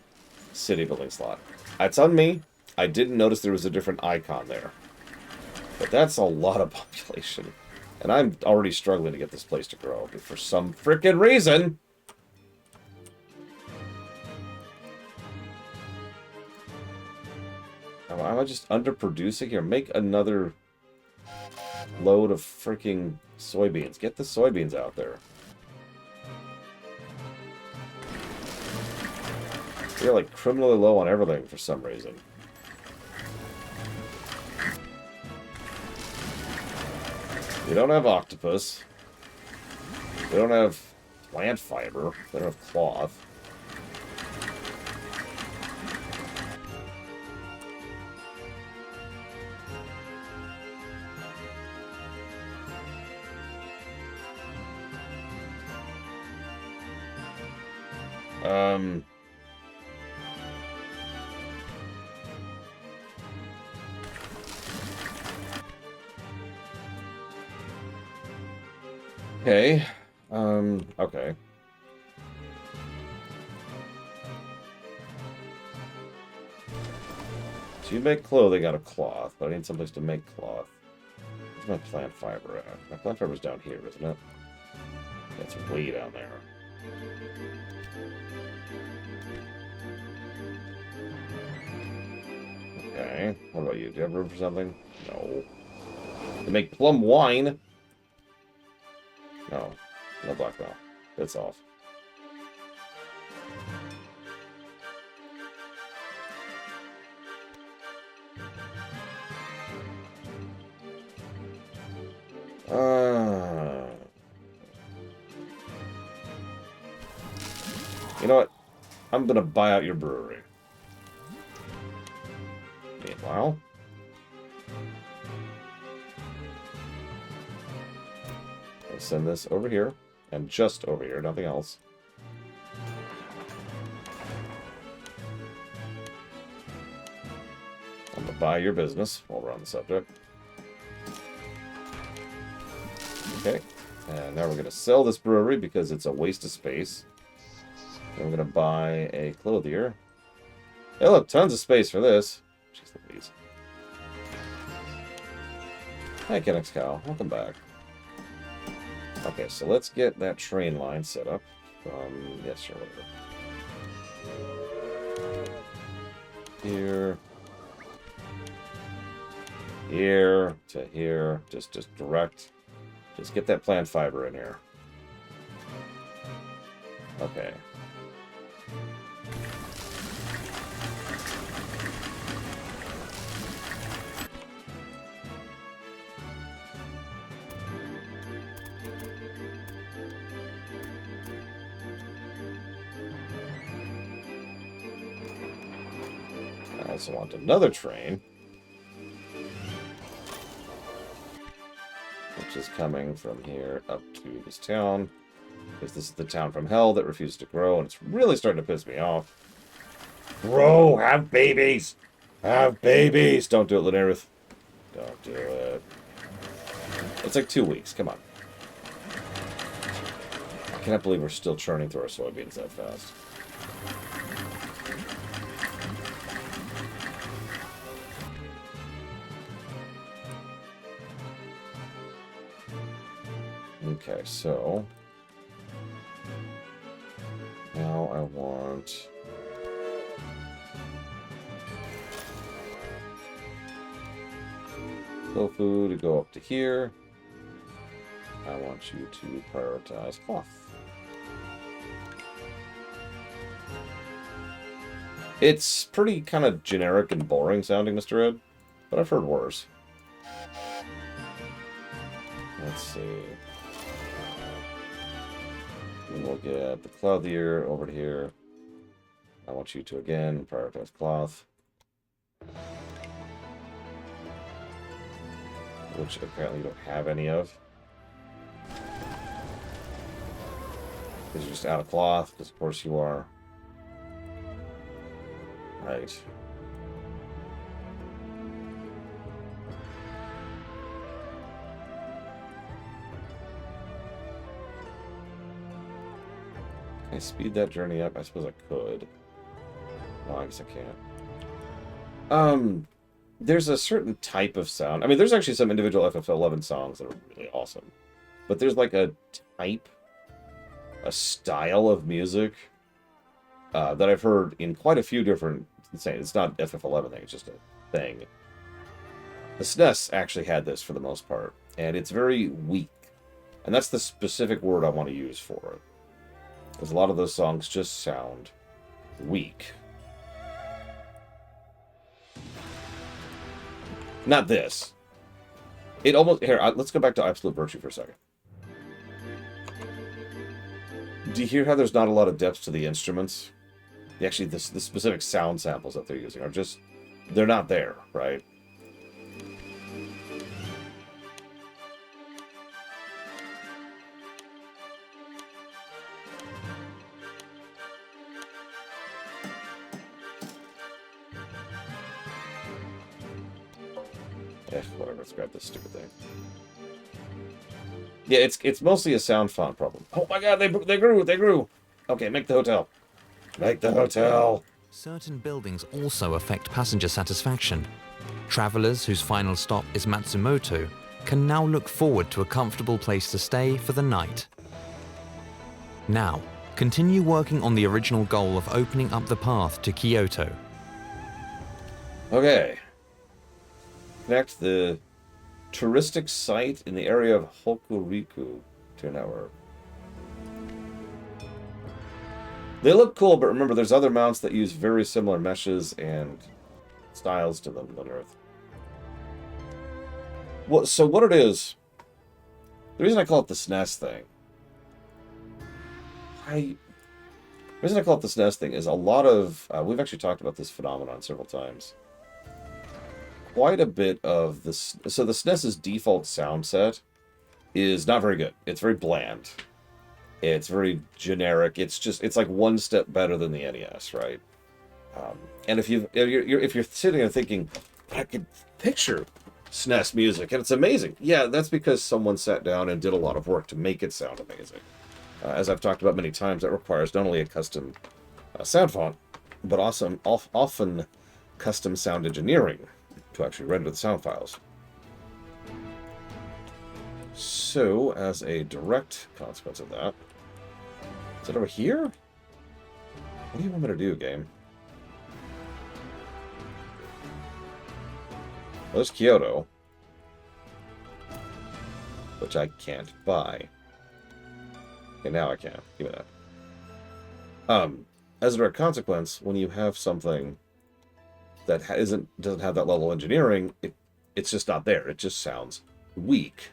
city building slot. That's on me. I didn't notice there was a different icon there. But that's a lot of population. And I'm already struggling to get this place to grow. But for some frickin' reason... Am I just underproducing here? Make another load of freaking soybeans. Get the soybeans out there. We're like criminally low on everything for some reason. We don't have octopus. We don't have plant fiber. We don't have cloth. Okay. Okay. So you make clothing out of cloth, but I need someplace to make cloth. Where's my plant fiber at? My plant fiber's down here, isn't it? It's way down there. Okay. What about you? Do you have room for something? No. To make plum wine? No. No blackmail. It's off. You know what? I'm gonna buy out your brewery. Meanwhile... I'll send this over here. And just over here, nothing else. I'm gonna buy your business while we're on the subject. Okay. And now we're gonna sell this brewery because it's a waste of space. And we're gonna buy a clothier. Hey, look, tons of space for this. Jeez Louise. Hi, Kennex Cow. Welcome back. Okay, so let's get that train line set up. Yes, sure, whatever. Here. Here to here. Just direct. Just get that plant fiber in here. Okay. I also want another train, which is coming from here up to this town, because this is the town from hell that refuses to grow, and it's really starting to piss me off. Grow! Have babies! Have babies! Don't do it, Linarith. Don't do it. It's like 2 weeks. Come on. I cannot believe we're still churning through our soybeans that fast. Okay, so now I want tofu to go up to here. I want you to prioritize cloth. It's pretty kind of generic and boring sounding, Mr. Ed, but I've heard worse. Let's see. We'll get the clothier over to here. I want you to, again, prioritize cloth. Which apparently you don't have any of. Because you're just out of cloth, because of course you are. Right. Can I speed that journey up? I suppose I could. Oh, I guess I can't. There's a certain type of sound. I mean, there's actually some individual FF11 songs that are really awesome. But there's like a type, a style of music that I've heard in quite a few different... It's not FF11 thing, it's just a thing. The SNES actually had this for the most part. And it's very weak. And that's the specific word I want to use for it. Because a lot of those songs just sound weak. Not this. It almost... Here, let's go back to Absolute Virtue for a second. Do you hear how there's not a lot of depth to the instruments? Actually, the specific sound samples that they're using are just... They're not there, right? Whatever, let's grab this stupid thing. Yeah, it's mostly a sound font problem. Oh my god, they grew! Okay, make the hotel. Make the hotel! Certain buildings also affect passenger satisfaction. Travelers whose final stop is Matsumoto can now look forward to a comfortable place to stay for the night. Now, continue working on the original goal of opening up the path to Kyoto. Okay. Connect the touristic site in the area of Hokuriku to an hour. They look cool, but remember, there's other mounts that use very similar meshes and styles to them on Earth. Well, so what it is, the reason I call it the SNES thing, the reason I call it the SNES thing is a lot of, we've actually talked about this phenomenon several times. Quite a bit of this. So the SNES's default sound set is not very good. It's very bland. It's very generic. It's like one step better than the NES, right? And if you're sitting there thinking, I could picture SNES music and it's amazing. Yeah, that's because someone sat down and did a lot of work to make it sound amazing. As I've talked about many times, that requires not only a custom sound font, but also often custom sound engineering to actually render the sound files. So, as a direct consequence of that, is it over here? What do you want me to do, game? Well, there's Kyoto, which I can't buy. Okay, now I can. Give me that. As a direct consequence, when you have something that doesn't have that level of engineering, it's just not there. It just sounds weak.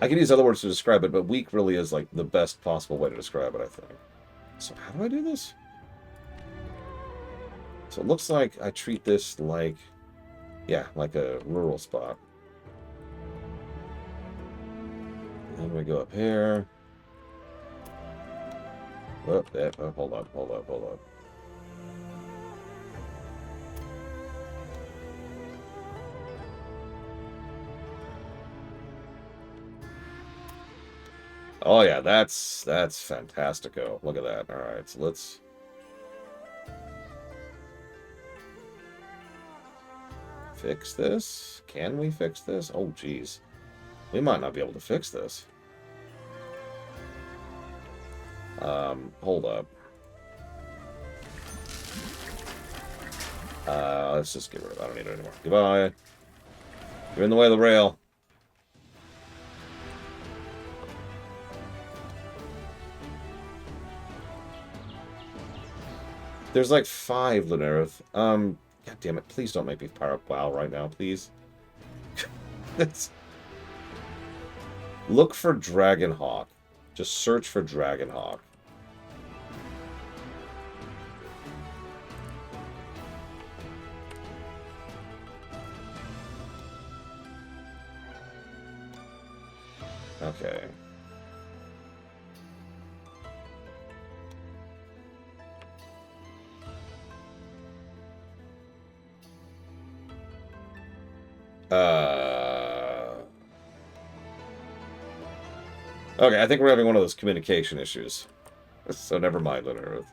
I can use other words to describe it, but weak really is like the best possible way to describe it, I think. So how do I do this? So it looks like I treat this like, yeah, like a rural spot. And we go up here. Oh, hold up. Oh yeah, that's fantastico. Look at that. All right, so let's fix this. Can we fix this? Oh geez, we might not be able to fix this. Hold up. Let's just get rid of it. I don't need it anymore. Goodbye. You're in the way of the rail. There's like 5 Lunerith. God damn it. Please don't make me power up WoW right now, please. Look for Dragonhawk. Just search for Dragonhawk. Okay. Okay, I think we're having one of those communication issues. So never mind, Lunar Earth.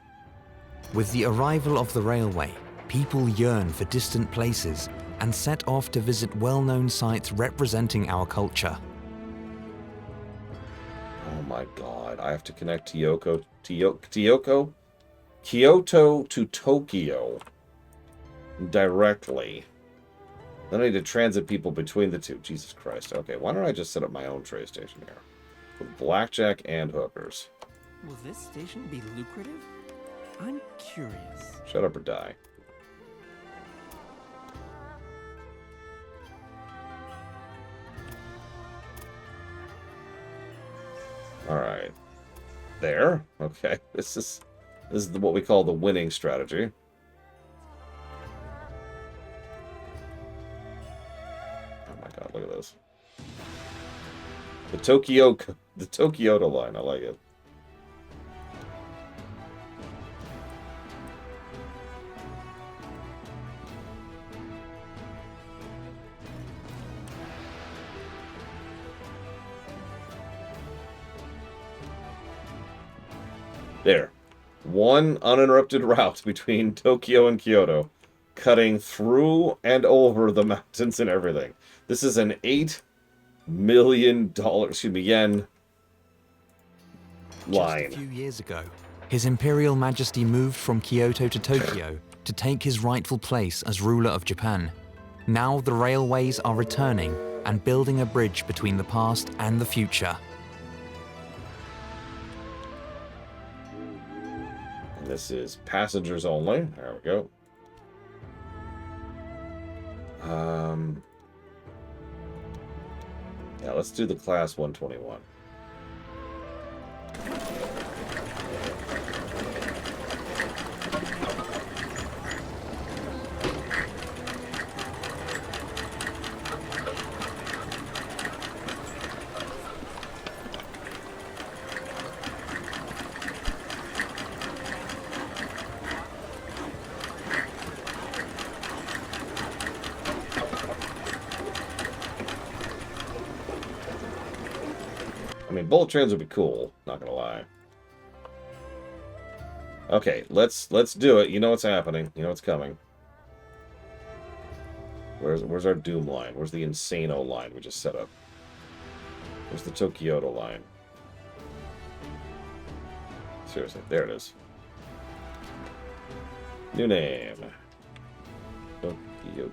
With the arrival of the railway, people yearn for distant places and set off to visit well-known sites representing our culture. Oh my god, I have to connect Kyoto to Tokyo directly. Then I need to transit people between the two. Jesus Christ. Okay, why don't I just set up my own train station here? With blackjack and hookers. Will this station be lucrative? I'm curious. Shut up or die. Alright. There. Okay. This is what we call the winning strategy. Oh my god, look at this. The Tokyoto line, I like it. There. One uninterrupted route between Tokyo and Kyoto, cutting through and over the mountains and everything. This is an $8 million, yen line. Just a few years ago, His Imperial Majesty moved from Kyoto to Tokyo to take his rightful place as ruler of Japan. Now the railways are returning and building a bridge between the past and the future. This is passengers only. There we go. Yeah, let's do the class 121. I mean, bullet trains would be cool, not gonna lie. Okay, let's do it. You know what's happening. You know what's coming. Where's our Doom line? Where's the Insano line we just set up? Where's the Tokyoto line? Seriously, there it is. New name. Tokyoto.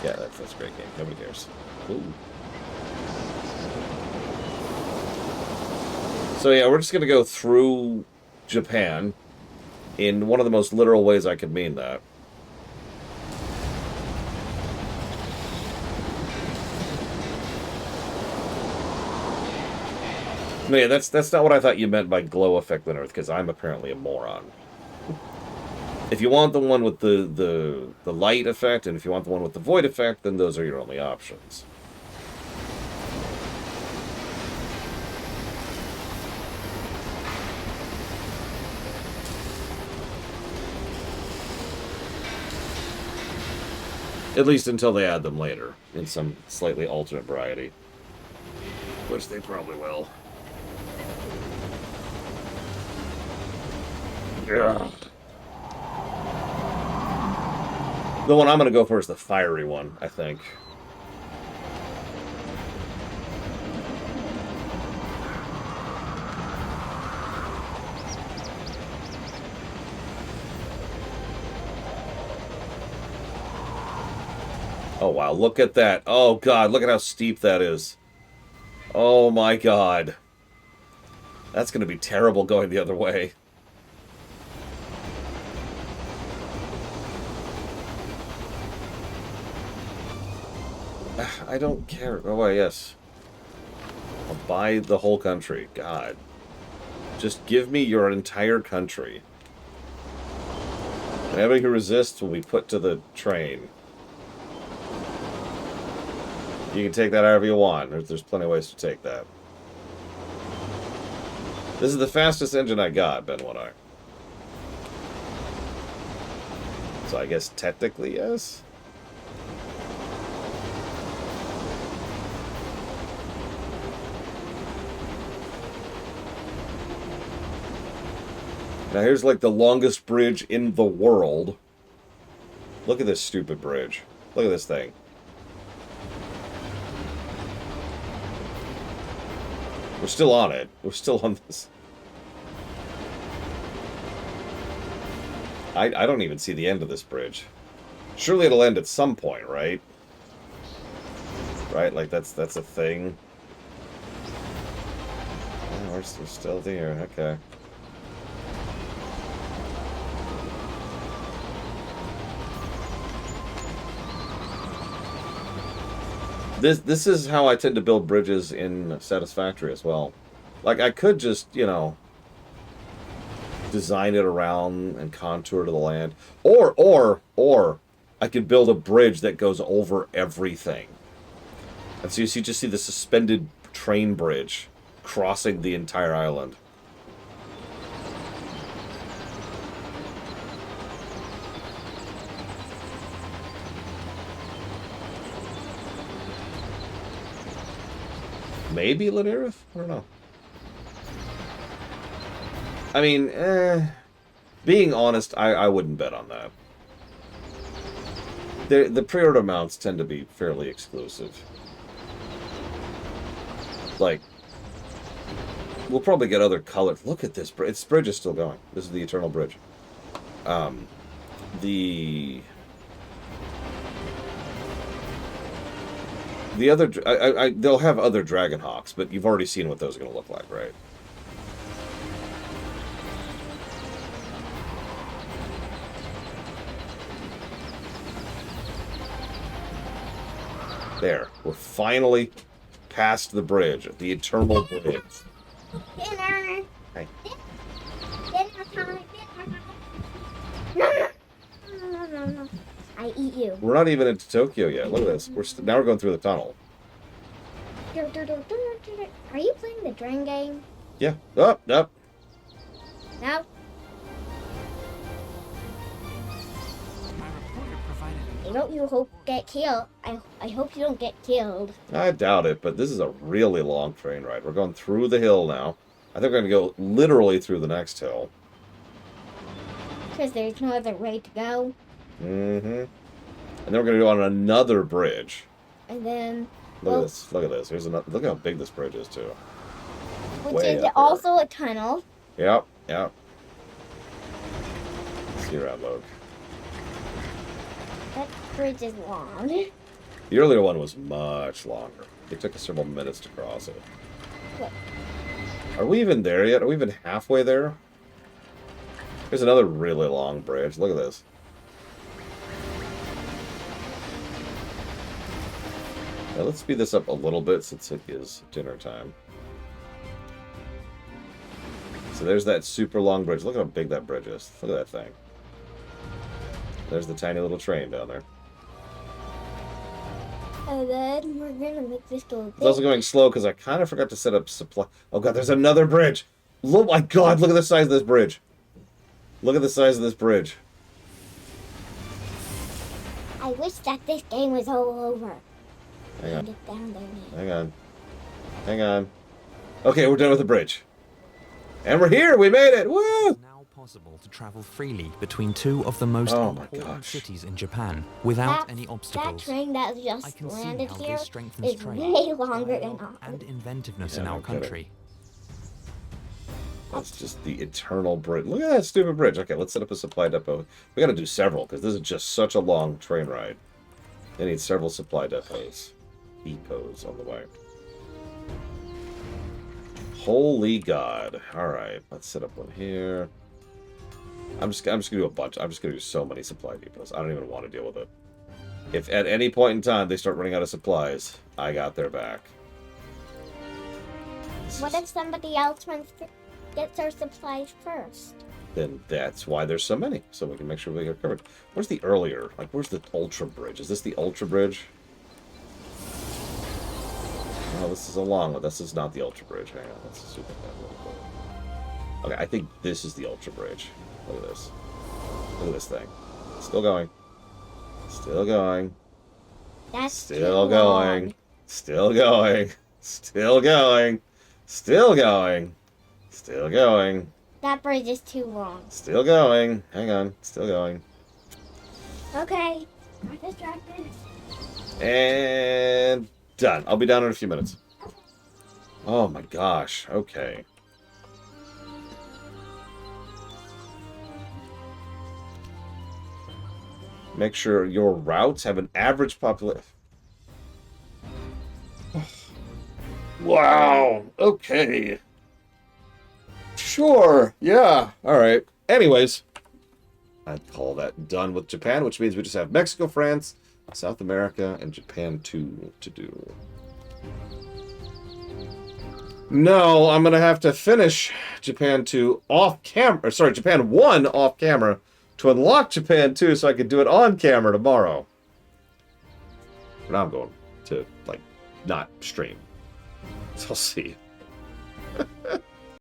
Yeah, that's a great game. Nobody cares. Ooh. So yeah, we're just gonna go through Japan in one of the most literal ways I could mean that. No, yeah, that's not what I thought you meant by glow effect on Earth, because I'm apparently a moron. If you want the one with the light effect, and if you want the one with the void effect, then those are your only options. At least until they add them later, in some slightly alternate variety. Which they probably will. Yeah. The one I'm going to go for is the fiery one, I think. Oh, wow. Look at that. Oh, God. Look at how steep that is. Oh, my God. That's going to be terrible going the other way. I don't care. Oh, yes. I'll buy the whole country. God. Just give me your entire country. And anybody who resists will be put to the train. You can take that however you want. There's plenty of ways to take that. This is the fastest engine I got, Ben One Eye. So I guess technically yes. Now here's like the longest bridge in the world. Look at this stupid bridge. Look at this thing. We're still on it. We're still on this. I don't even see the end of this bridge. Surely it'll end at some point, right? Right? Like that's a thing. Oh, we're still there. Okay. This is how I tend to build bridges in Satisfactory as well. Like, I could just, you know, design it around and contour to the land. Or I could build a bridge that goes over everything. And so you just see the suspended train bridge crossing the entire island. Maybe Lanirith? I don't know. I mean, being honest, I wouldn't bet on that. The pre-order amounts tend to be fairly exclusive. Like, we'll probably get other colors. Look at this bridge. This bridge is still going. This is the Eternal Bridge. The other, they'll have other Dragonhawks, but you've already seen what those are going to look like, right? There, we're finally past the bridge, the Eternal Bridge. Dinner. Hey. Dinner time. No. I eat you. We're not even into Tokyo yet. Look at this. Now we're going through the tunnel. Are you playing the train game? Yeah. Up. No. I hope you get killed. I hope you don't get killed. I doubt it, but this is a really long train ride. We're going through the hill now. I think we're going to go literally through the next hill. Because there's no other way to go. Mm-hmm. And then we're going to go on another bridge. And then... Look at this. Look at this. Here's another. Look how big this bridge is, too. Which is also a tunnel. Yep. Let's see around, Logue. That bridge is long. The earlier one was much longer. It took us several minutes to cross it. What? Are we even there yet? Are we even halfway there? Here's another really long bridge. Look at this. Now let's speed this up a little bit since it is dinner time. So there's that super long bridge. Look at how big that bridge is. Look at that thing. There's the tiny little train down there. And then we're gonna make this go. It's also going slow because I kind of forgot to set up supply. Oh god, there's another bridge. Oh my god, look at the size of this bridge. Look at the size of this bridge. I wish that this game was all over. Hang on. Get down there now. Hang on. Okay, we're done with the bridge. And we're here! We made it! Woo! It's now possible to travel freely between two of the most important cities in Japan without any obstacles. That train that I just can see landed how here this strengthens is trade, way longer than dialogue, ours. and inventiveness Yeah, in our no kidding. country. That's just the Eternal Bridge. Look at that stupid bridge. Okay, let's set up a supply depot. We gotta do several, because this is just such a long train ride. They need several supply depots. Depots on the way. Holy God. Alright, let's set up one here. I'm just gonna do a bunch. I'm just gonna do so many supply depots. I don't even want to deal with it. If at any point in time they start running out of supplies, I got their back. What if somebody else gets our supplies first? Then that's why there's so many, so we can make sure we get covered. Where's the earlier? Like, where's the Ultra Bridge? Is this the Ultra Bridge? Oh, this is a long one. This is not the Ultra Bridge. Hang on, let's zoom in that a little bit. Okay, I think this is the Ultra Bridge. Look at this. Look at this thing. Still going. Still going. That's Still going. Still going. Still going. Still going. Still going. That bridge is too long. Still going. Hang on. Still going. Okay. I'm distracted. And done. I'll be down in a few minutes. Oh my gosh. Okay. Make sure your routes have an average population. Wow. Okay. Sure. Yeah. All right. Anyways, I'd call that done with Japan, which means we just have Mexico, France, South America, and Japan 2 to do. No, I'm going to have to finish Japan 2 off camera. Sorry, Japan 1 off camera to unlock Japan 2 so I can do it on camera tomorrow. Now I'm going to, like, not stream. So I'll see you.